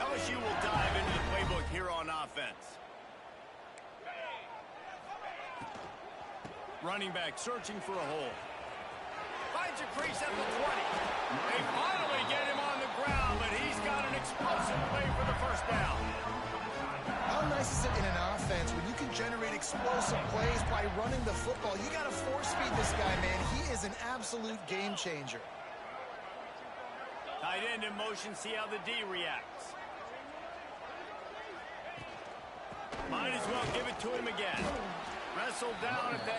LSU will dive into the playbook here on offense. Running back searching for a hole. Finds a crease at the 20. They finally get him on the ground, but he's got an explosive play for the first down. How nice is it in an offense when you can generate explosive plays by running the football? You got to force feed this guy, man. He is an absolute game changer. Tight end in motion, see how the D reacts. Might as well give it to him again. Wrestled down at the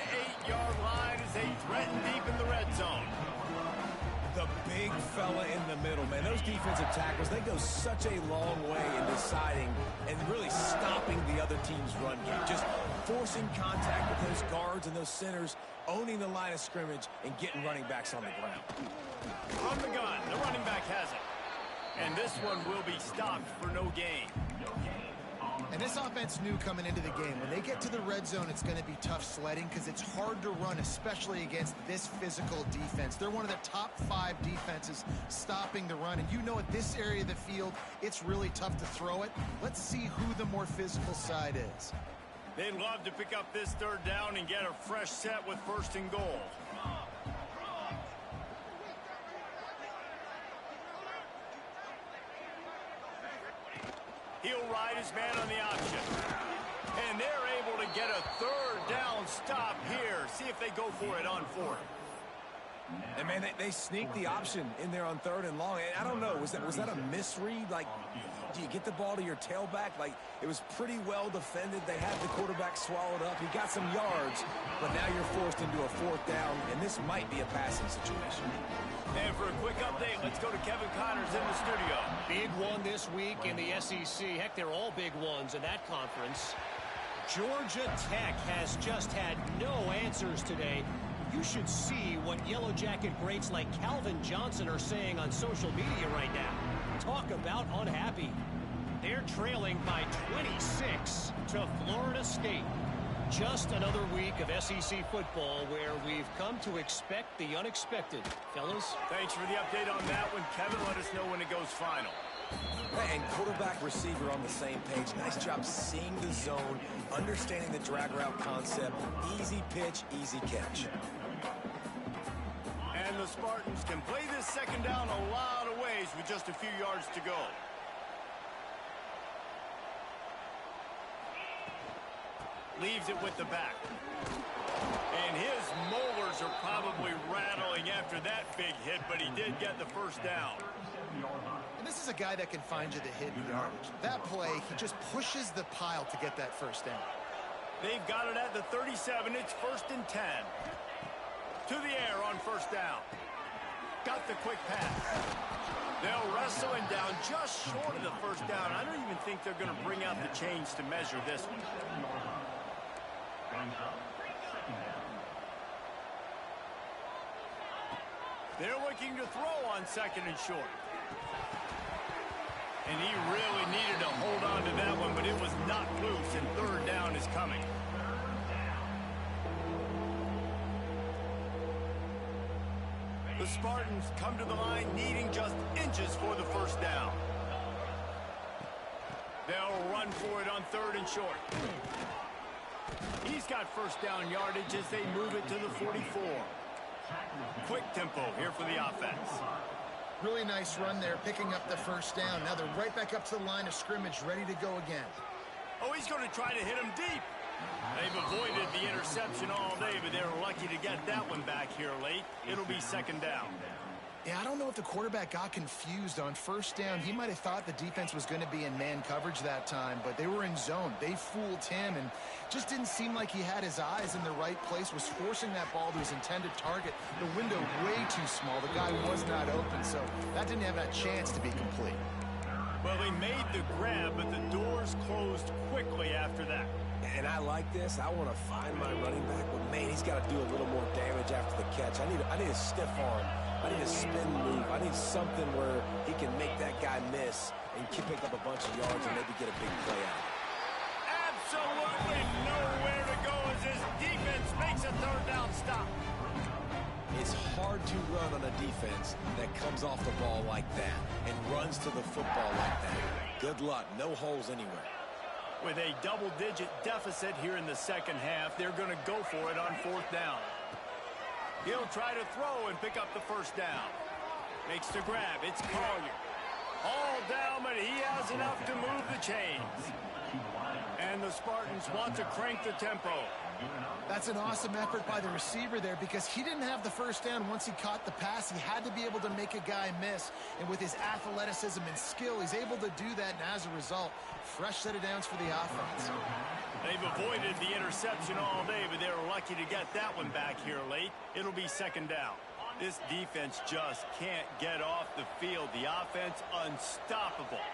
8-yard line as they threaten deep in the red zone. The big fella in the middle, man. Those defensive tackles, they go such a long way in deciding and really stopping the other team's run game. Just forcing contact with those guards and those centers, owning the line of scrimmage, and getting running backs on the ground. From the gun, the running back has it. And this one will be stopped for no gain. And this offense knew coming into the game, when they get to the red zone, it's going to be tough sledding because it's hard to run, especially against this physical defense. They're one of the top 5 defenses stopping the run. And you know at this area of the field, it's really tough to throw it. Let's see who the more physical side is. They'd love to pick up this 3rd down and get a fresh set with 1st and goal. He'll ride his man on the option. And they're able to get a third down stop here. See if they go for it on fourth. And, man, they sneaked the option in there on 3rd and long. And I don't know, was that a misread? Like, do you get the ball to your tailback? Like, it was pretty well defended. They had the quarterback swallowed up. He got some yards, but now you're forced into a 4th down, and this might be a passing situation. And for a quick update, let's go to Kevin Connors in the studio. Big one this week in the SEC. Heck, they're all big ones in that conference. Georgia Tech has just had no answers today. You should see what Yellow Jacket greats like Calvin Johnson are saying on social media right now. Talk about unhappy. They're trailing by 26 to Florida State. Just another week of SEC football where we've come to expect the unexpected. Fellas? Thanks for the update on that one. Kevin, let us know when it goes final. And quarterback receiver on the same page. Nice job seeing the zone, understanding the drag route concept. Easy pitch, easy catch. And the Spartans can play this second down a lot of ways with just a few yards to go. Leaves it with the back. And his molars are probably rattling after that big hit, but he did get the first down. And this is a guy that can find you the hidden yardage. That play, he just pushes the pile to get that first down. They've got it at the 37. It's 1st and 10. To the air on first down. Got the quick pass. They'll wrestle him down just short of the first down. I don't even think they're going to bring out the chains to measure this one. They're looking to throw on 2nd and short. And he really needed to hold on to that one, but it was not loose, and 3rd down is coming. The Spartans come to the line needing just inches for the first down. They'll run for it on 3rd and short. He's got first down yardage as they move it to the 44. Quick tempo here for the offense. Really nice run there, picking up the first down. Now they're right back up to the line of scrimmage, ready to go again. Oh, he's going to try to hit him deep. They've avoided the interception all day, but they're lucky to get that one back here late. It'll be 2nd down. Yeah, I don't know if the quarterback got confused on first down. He might have thought the defense was going to be in man coverage that time, but they were in zone. They fooled him and just didn't seem like he had his eyes in the right place, was forcing that ball to his intended target. The window way too small. The guy was not open, so that didn't have that chance to be complete. Well, they made the grab, but the doors closed quickly after that. And I like this. I want to find my running back, but, man, he's got to do a little more damage after the catch. I need a stiff arm. I need a spin move. I need something where he can make that guy miss and pick up a bunch of yards and maybe get a big play out. Absolutely nowhere to go as his defense makes a 3rd down stop. It's hard to run on a defense that comes off the ball like that and runs to the football like that. Good luck. No holes anywhere. With a double-digit deficit here in the second half, they're going to go for it on 4th down. He'll try to throw and pick up the first down. Makes the grab. It's Collier. All down, but he has enough to move the chains. And the Spartans want to crank the tempo. That's an awesome effort by the receiver there because he didn't have the first down once he caught the pass. He had to be able to make a guy miss. And with his athleticism and skill, he's able to do that. And as a result, fresh set of downs for the offense. They've avoided the interception all day, but they're lucky to get that one back here late. It'll be 2nd down. This defense just can't get off the field. The offense unstoppable.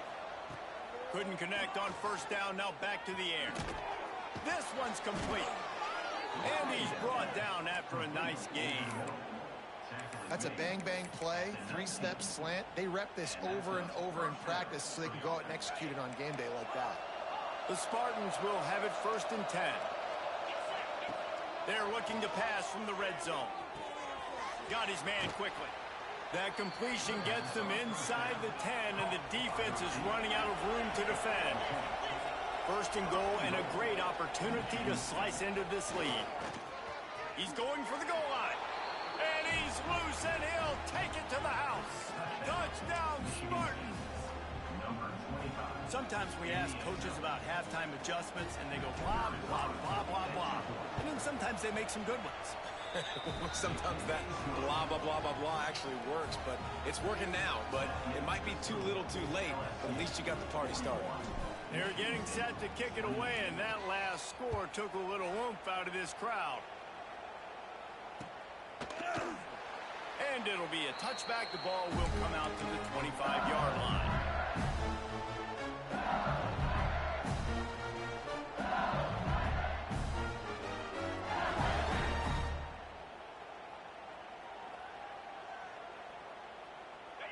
Couldn't connect on first down. Now back to the air. This one's complete. And he's brought down after a nice game. That's a bang-bang play, 3-step slant. They rep this over and over in practice so they can go out and execute it on game day like that. The Spartans will have it 1st and 10. They're looking to pass from the red zone. Got his man quickly. That completion gets them inside the 10, and the defense is running out of room to defend. 1st and goal, and a great opportunity to slice into this lead. He's going for the goal line. And he's loose, and he'll take it to the house. Touchdown, Spartans. Sometimes we ask coaches about halftime adjustments, and they go blah, blah, blah, blah, blah. And then sometimes they make some good ones. Sometimes that blah, blah, blah, blah, blah actually works, but it's working now. But it might be too little too late, but at least you got the party started. They're getting set to kick it away, and that last score took a little oomph out of this crowd. And it'll be a touchback. The ball will come out to the 25-yard line.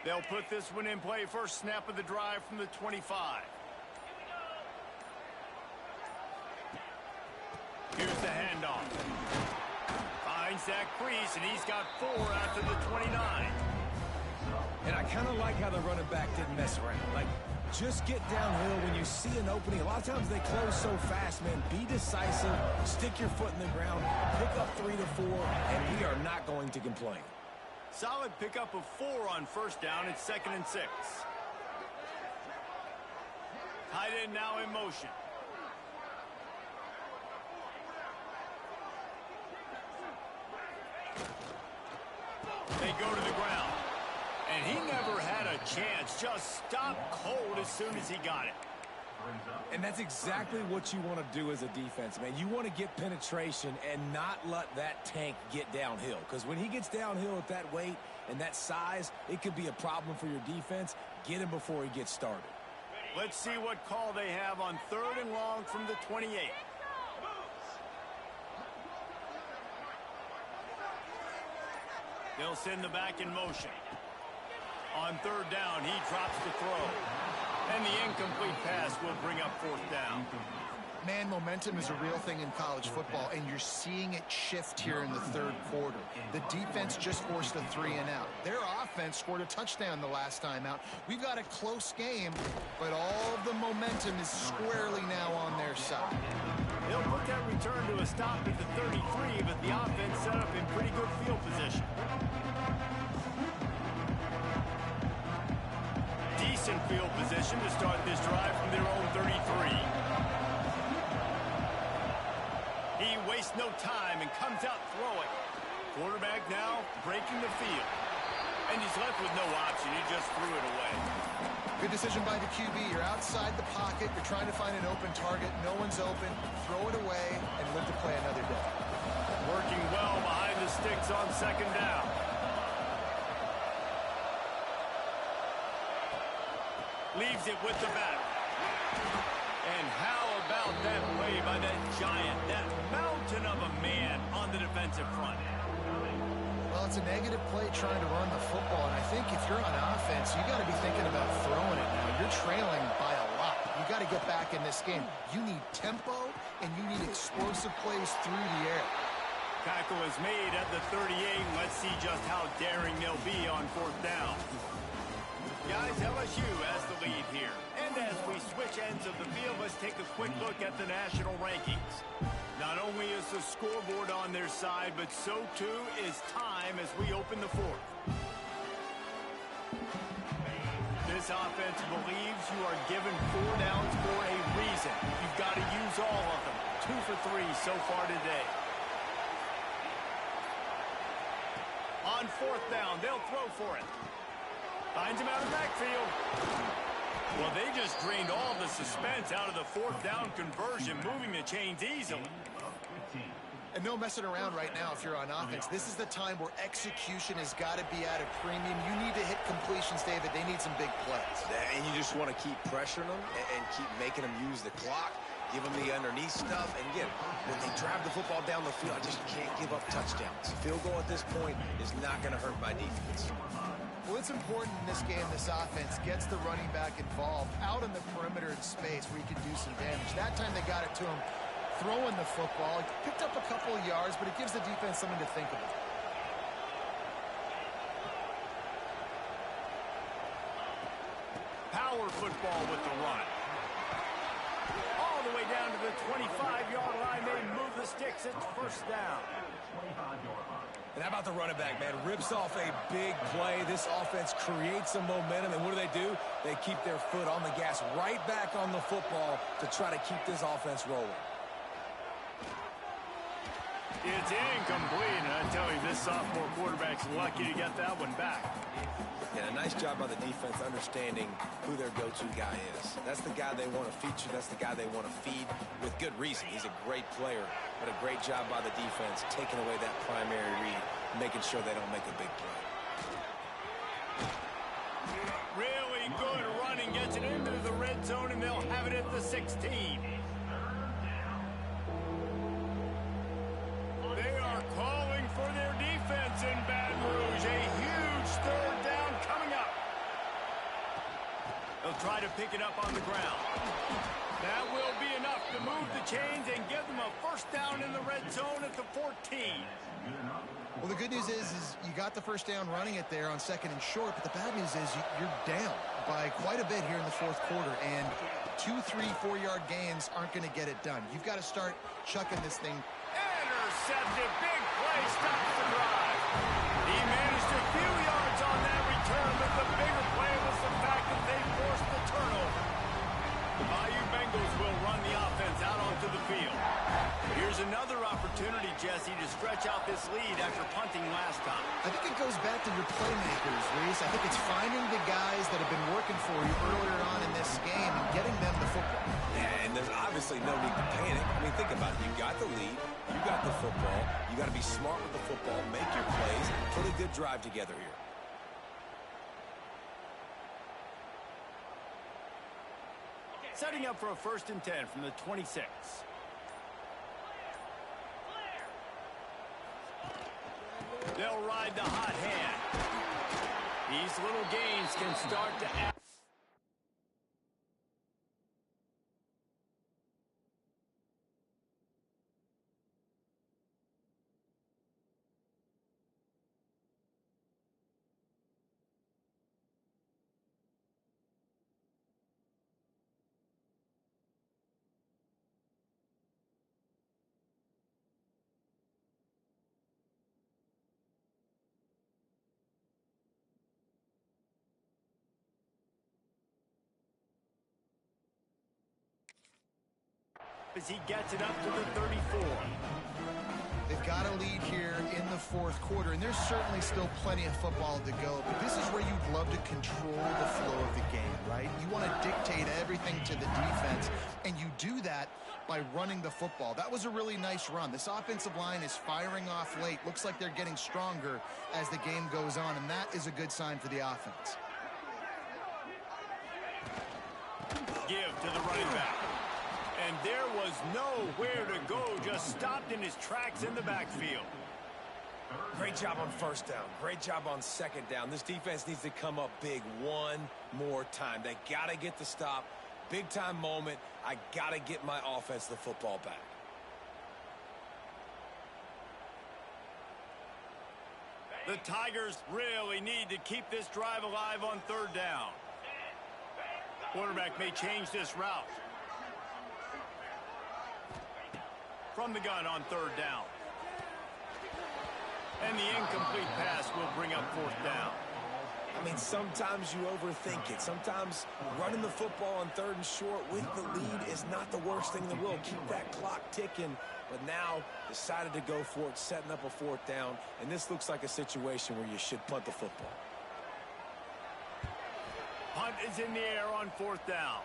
They'll put this one in play. First snap of the drive from the 25. Here's the handoff. Finds that crease, and he's got 4 after the 29. And I kind of like how the running back didn't mess around. Like, just get downhill when you see an opening. A lot of times they close so fast, man. Be decisive, stick your foot in the ground, pick up 3 to 4, and we are not going to complain. Solid pickup of 4 on first down. It's 2nd and 6. Tight end now in motion. They go to the ground. And he never had a chance. Just stopped cold as soon as he got it. And that's exactly what you want to do as a defense, man. You want to get penetration and not let that tank get downhill. Because when he gets downhill at that weight and that size, it could be a problem for your defense. Get him before he gets started. Let's see what call they have on 3rd and long from the 28. They'll send the back in motion. On 3rd down, he drops the throw. And the incomplete pass will bring up 4th down. Man, momentum is a real thing in college football, and you're seeing it shift here in the 3rd quarter. The defense just forced a 3 and out. Their offense scored a touchdown the last time out. We've got a close game, but all of the momentum is squarely now on their side. They'll put that return to a stop at the 33, but the offense set up in pretty good field position. Decent field position to start this drive from their own 33. He wastes no time and comes out throwing. Quarterback now breaking the field. And he's left with no option. He just threw it away. Good decision by the QB. You're outside the pocket. You're trying to find an open target. No one's open. Throw it away and live to play another day. Working well behind the sticks on 2nd down. Leaves it with the back. And how about that play by that giant, that mountain of a man on the defensive front? Well, it's a negative play trying to run the football, and I think if you're on offense, you got to be thinking about throwing it now. You're trailing by a lot. You got to get back in this game. You need tempo, and you need explosive plays through the air. Tackle is made at the 38. Let's see just how daring they'll be on 4th down. Guys, LSU has the lead here. And as we switch ends of the field, let's take a quick look at the national rankings. Not only is the scoreboard on their side, but so too is time as we open the 4th. This offense believes you are given 4 downs for a reason. You've got to use all of them. 2 for 3 so far today. On 4th down, they'll throw for it. Finds him out of the backfield. Well, they just drained all the suspense out of the 4th down conversion, moving the chains easily. And no messing around right now if you're on offense. This is the time where execution has got to be at a premium. You need to hit completions, David. They need some big plays. And you just want to keep pressuring them and keep making them use the clock, give them the underneath stuff. And again, when they drive the football down the field, I just can't give up touchdowns. Field goal at this point is not going to hurt my defense. Well, it's important in this game, this offense gets the running back involved out in the perimeter in space where he can do some damage. That time they got it to him throwing the football. He picked up a couple of yards, but it gives the defense something to think about. Power football with the run. All the way down to the 25-yard line. They move the sticks at 1st down. And And how about the running back, man? Rips off a big play. This offense creates some momentum, and what do? They keep their foot on the gas, right back on the football to try to keep this offense rolling. It's incomplete, and I tell you, this sophomore quarterback's lucky to get that one back. Yeah, a nice job by the defense understanding who their go-to guy is. That's the guy they want to feature. That's the guy they want to feed with good reason. He's a great player, but a great job by the defense taking away that primary read, making sure they don't make a big play. Really good running, gets it into the red zone, and they'll have it at the 16. They are calling for their defense in Baton Rouge. A huge third down coming up. They'll try to pick it up on the ground. That will be enough to move the chains and give them a first down in the red zone at the 14. Well, the good news is you got the first down running it there on 2nd and short, but the bad news is you're down by quite a bit here in the 4th quarter, and 2, 3, 4-yard gains aren't going to get it done. You've got to start chucking this thing. Intercepted. Big play stops the drive. He managed a few yards on that return, but the bigger play was the fact that they forced the turnover. The Bayou Bengals will run the offense out onto the field. Here's another opportunity, Jesse, to stretch out this lead after punting last time. I think it goes back to your playmakers, Reese. I think it's finding the guys that have been working for you earlier on in this game and getting them the football. Yeah, and there's obviously no need to panic. I mean, think about it. You got the lead. You got the football. You got to be smart with the football, make your plays, put a good drive together here. Setting up for a 1st and 10 from the 26. They'll ride the hot hand. These little gains can start to add. As he gets it up to the 34. They've got a lead here in the 4th quarter, and there's certainly still plenty of football to go, but this is where you'd love to control the flow of the game, right? You want to dictate everything to the defense, and you do that by running the football. That was a really nice run. This offensive line is firing off late. Looks like they're getting stronger as the game goes on, and that is a good sign for the offense. Give to the running back. And there was nowhere to go, just stopped in his tracks in the backfield. Great job on 1st down. Great job on 2nd down. This defense needs to come up big one more time. They got to get the stop. Big-time moment. I got to get my offense the football back. The Tigers really need to keep this drive alive on 3rd down. Quarterback may change this route. From the gun on 3rd down. And the incomplete pass will bring up 4th down. I mean, sometimes you overthink it. Sometimes running the football on 3rd and short with the lead is not the worst thing in the world. Keep that clock ticking. But now decided to go for it, setting up a 4th down. And this looks like a situation where you should punt the football. Punt is in the air on 4th down.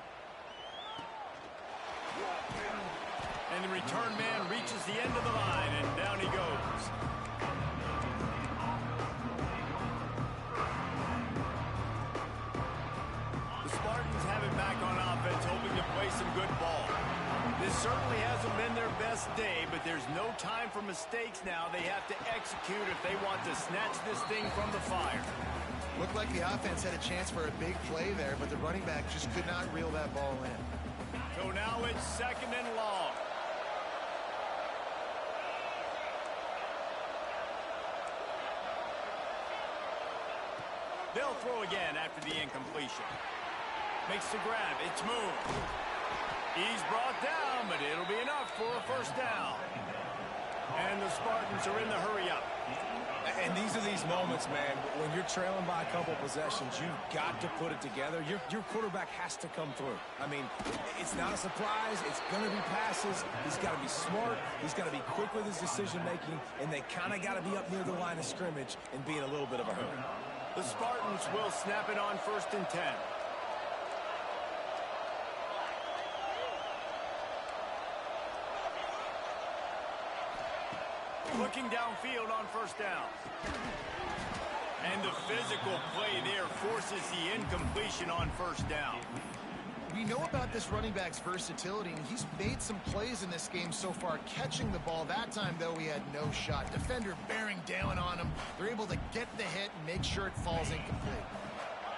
And the return man reaches the end of the line, and down he goes. The Spartans have it back on offense, hoping to play some good ball. This certainly hasn't been their best day, but there's no time for mistakes now. They have to execute if they want to snatch this thing from the fire. Looked like the offense had a chance for a big play there, but the running back just could not reel that ball in. So now it's 2nd and long. They'll throw again after the incompletion. Makes the grab. It's moved. He's brought down, but it'll be enough for a 1st down. And the Spartans are in the hurry up. And these are these moments, man, when you're trailing by a couple possessions, you've got to put it together. Your quarterback has to come through. I mean, it's not a surprise. It's going to be passes. He's got to be smart. He's got to be quick with his decision-making, and they kind of got to be up near the line of scrimmage and be in a little bit of a hurry. The Spartans will snap it on 1st and 10. Looking downfield on 1st down. And the physical play there forces the incompletion on 1st down. We know about this running back's versatility, and he's made some plays in this game so far catching the ball. That time, though, he had no shot. Defender bearing down on him. They're able to get the hit and make sure it falls incomplete.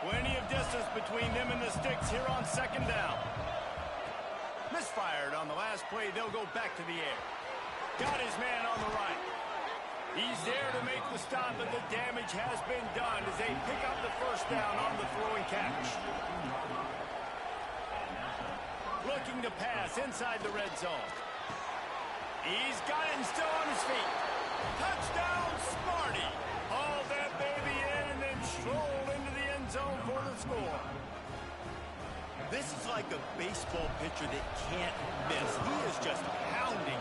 Plenty of distance between them and the sticks here on 2nd down. Misfired on the last play. They'll go back to the air. Got his man on the right. He's there to make the stop, but the damage has been done as they pick up the 1st down on the throwing catch. Looking to pass inside the red zone. He's got it and still on his feet. Touchdown, Sparty. Haul that baby in and then stroll into the end zone for the score. This is like a baseball pitcher that can't miss. He is just pounding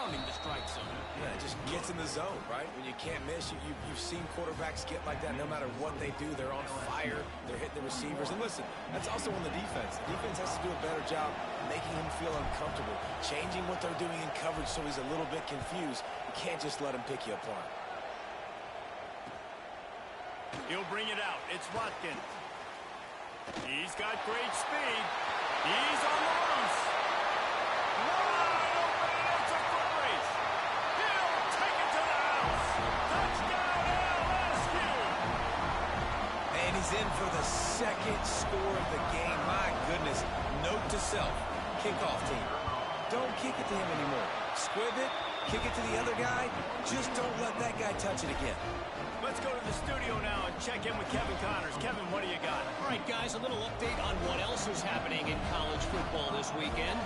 the strike zone. Yeah, it just gets in the zone, right? When you can't miss, you've seen quarterbacks get like that no matter what they do. They're on fire. They're hitting the receivers. And listen, that's also on the defense. The defense has to do a better job making him feel uncomfortable, changing what they're doing in coverage so he's a little bit confused. You can't just let him pick you apart. He'll bring it out. It's Watkins. He's got great speed. He's on the loose. Wide open, and it's a foot race. He'll take it to the house. Touchdown, LSU. And he's in for the 2nd score of the game. My goodness. Note to self. Kickoff team. Don't kick it to him anymore. Squib it. Kick it to the other guy. Just don't let that guy touch it again. Let's go to the studio now and check in with Kevin Connors. Kevin, what do you got? All right, guys, a little update on what else is happening in college football this weekend.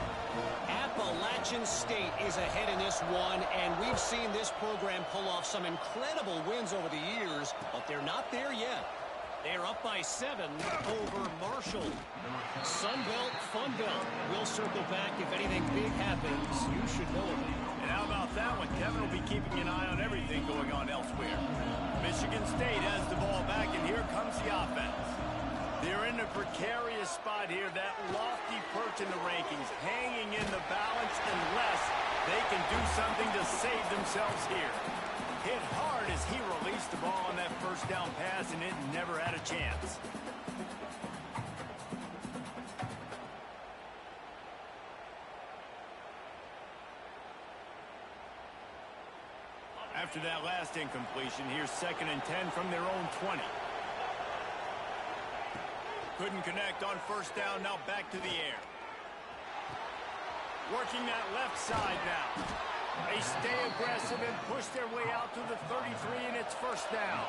Appalachian State is ahead in this one, and we've seen this program pull off some incredible wins over the years, but they're not there yet. They're up by 7 over Marshall. Sunbelt, Funbelt. We'll circle back if anything big happens. You should know it. And how about that one? Kevin will be keeping an eye on everything going on elsewhere. Michigan State has the ball back, and here comes the offense. They're in a precarious spot here, that lofty perch in the rankings, hanging in the balance unless they can do something to save themselves here. Hit hard as he released the ball on that 1st down pass, and it never had a chance. After that last incompletion, here's 2nd and 10 from their own 20. Couldn't connect on 1st down, now back to the air. Working that left side now. They stay aggressive and push their way out to the 33, and it's 1st down.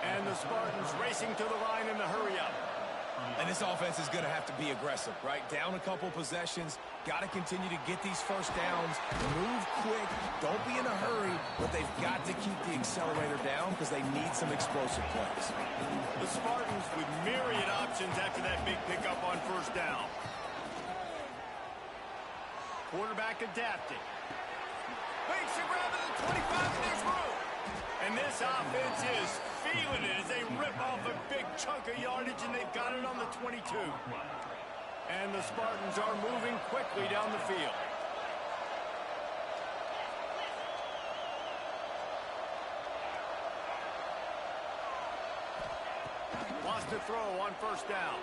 And the Spartans racing to the line in the hurry-up. And this offense is going to have to be aggressive, right? Down a couple possessions. Got to continue to get these 1st downs. Move quick. Don't be in a hurry. But they've got to keep the accelerator down because they need some explosive plays. The Spartans with myriad options after that big pickup on 1st down. Quarterback adapting. Makes a grab at the 25, and there's room. And this offense is feeling it as they rip off a big chunk of yardage, and they've got it on the 22. And the Spartans are moving quickly down the field. Wants to throw on 1st down.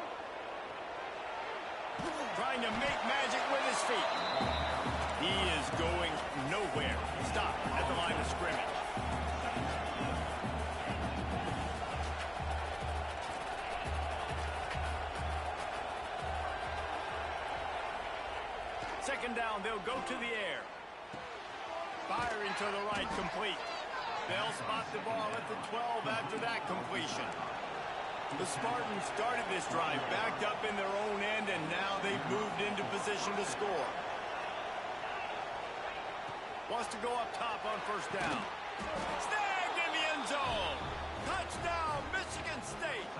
Trying to make magic with his feet. He is going nowhere. Stop at the line of scrimmage. Second down, they'll go to the air. Firing to the right, complete. They'll spot the ball at the 12 after that completion. The Spartans started this drive backed up in their own end, and now they've moved into position to score. Wants to go up top on 1st down. Snap! zone. Touchdown, Michigan State.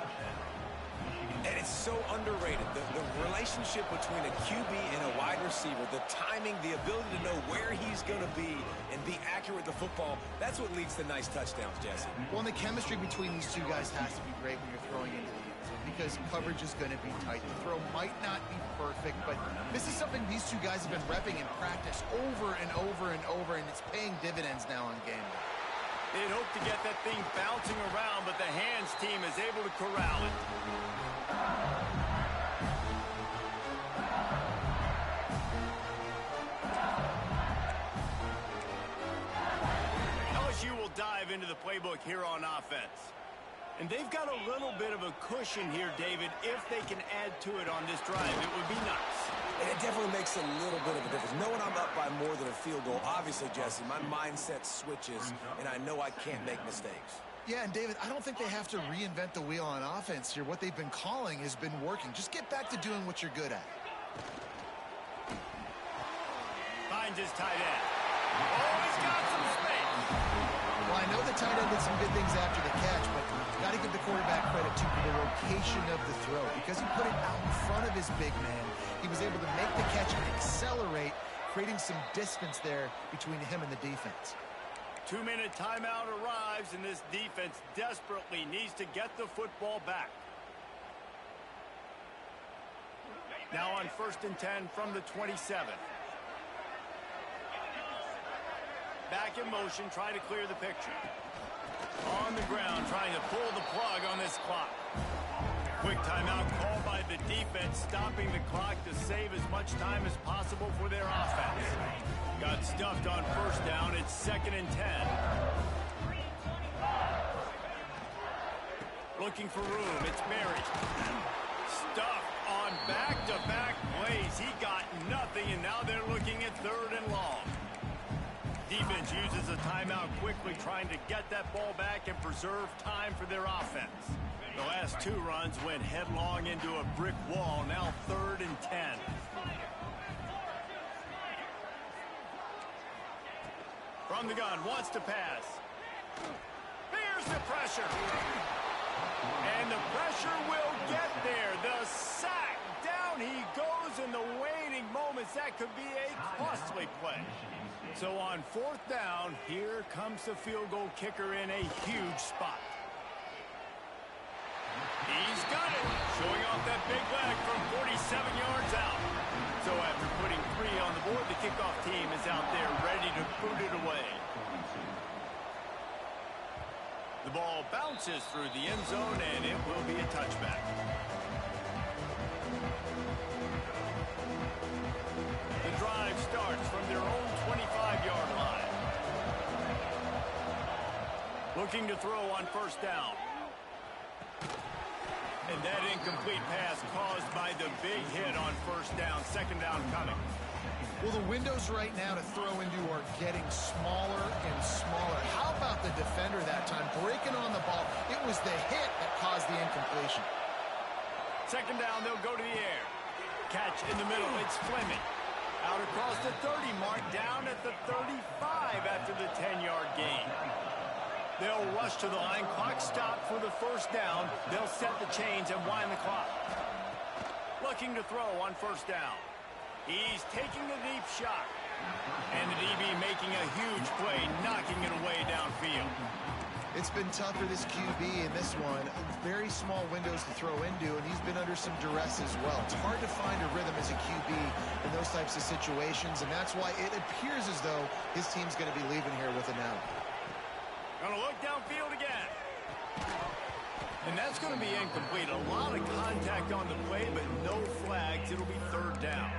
And it's so underrated. The relationship between a QB and a wide receiver, the timing, the ability to know where he's going to be and be accurate with the football, that's what leads to nice touchdowns, Jesse. Well, and the chemistry between these two guys has to be great when you're throwing into the end zone because coverage is going to be tight. The throw might not be perfect, but this is something these two guys have been repping in practice over and over and over, and it's paying dividends now on game day. They'd hope to get that thing bouncing around, but the hands team is able to corral it. LSU will dive into the playbook here on offense. And they've got a little bit of a cushion here, David. If they can add to it on this drive, it would be nice. And it definitely makes a little bit of a difference. Knowing I'm up by more than a field goal, obviously, Jesse, my mindset switches, and I know I can't make mistakes. Yeah, and David, I don't think they have to reinvent the wheel on offense here. What they've been calling has been working. Just get back to doing what you're good at. Finds his tight end. Oh, he's got some space. Well, I know the tight end did some good things after the catch, but got to give the quarterback credit, too, for the location of the throw. Because he put it out in front of his big man, he was able to make the catch and accelerate, creating some distance there between him and the defense. 2-minute timeout arrives, and this defense desperately needs to get the football back. Now on 1st and 10 from the 27. Back in motion, try to clear the picture. On the ground, trying to pull the plug on this clock. Quick timeout called by the defense, stopping the clock to save as much time as possible for their offense. Got stuffed on 1st down. It's 2nd and 10. Looking for room. It's Berry. Stuffed on back-to-back plays. He got nothing, and now they're looking at 3rd and long. Defense uses a timeout quickly, trying to get that ball back and preserve time for their offense. The last 2 runs went headlong into a brick wall. Now 3rd and 10. From the gun, wants to pass. Here's the pressure. And the pressure will get there. The sack. Down he goes in the waning moments. That could be a costly play. So on 4th down, here comes the field goal kicker in a huge spot. He's got it. Showing off that big leg from 47 yards out. So after putting 3 on the board, the kickoff team is out there ready to boot it away. The ball bounces through the end zone, and it will be a touchback. The drive starts from their own 25-yard line. Looking to throw on 1st down. And that incomplete pass caused by the big hit on 1st down. 2nd down coming. Well, the windows right now to throw into are getting smaller and smaller. How about the defender that time breaking on the ball? It was the hit that caused the incompletion. 2nd down, they'll go to the air. Catch in the middle, it's Fleming. Out across the 30 mark, down at the 35 after the 10-yard gain. They'll rush to the line. Clock stopped for the 1st down. They'll set the chains and wind the clock. Looking to throw on 1st down. He's taking the deep shot. And the DB making a huge play, knocking it away downfield. It's been tough for this QB in this one. Very small windows to throw into, and he's been under some duress as well. It's hard to find a rhythm as a QB in those types of situations, and that's why it appears as though his team's going to be leaving here with an out. Gonna look downfield again. And that's going to be incomplete. A lot of contact on the play, but no flags. It'll be 3rd down.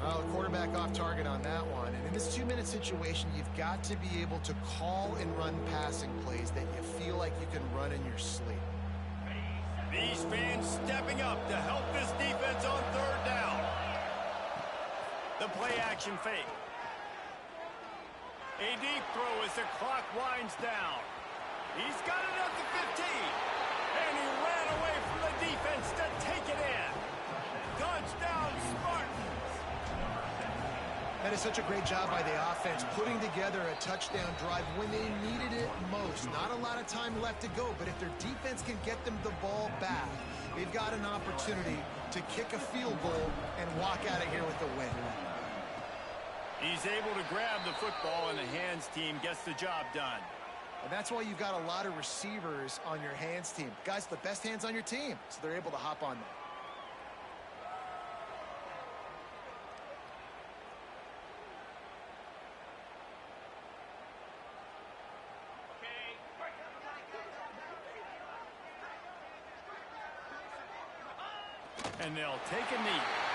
Well, the quarterback off target on that one. And in this 2-minute situation, you've got to be able to call and run passing plays that you feel like you can run in your sleep. These fans stepping up to help this defense on 3rd down. The play action fake. A deep throw as the clock winds down. He's got it up to 15. And he ran away from the defense to take it in. Touchdown, Spartans. That is such a great job by the offense, putting together a touchdown drive when they needed it most. Not a lot of time left to go, but if their defense can get them the ball back, they've got an opportunity to kick a field goal and walk out of here with a win. He's able to grab the football, and the hands team gets the job done. And that's why you've got a lot of receivers on your hands team. Guys, the best hands on your team, so they're able to hop on there. And they'll take a knee.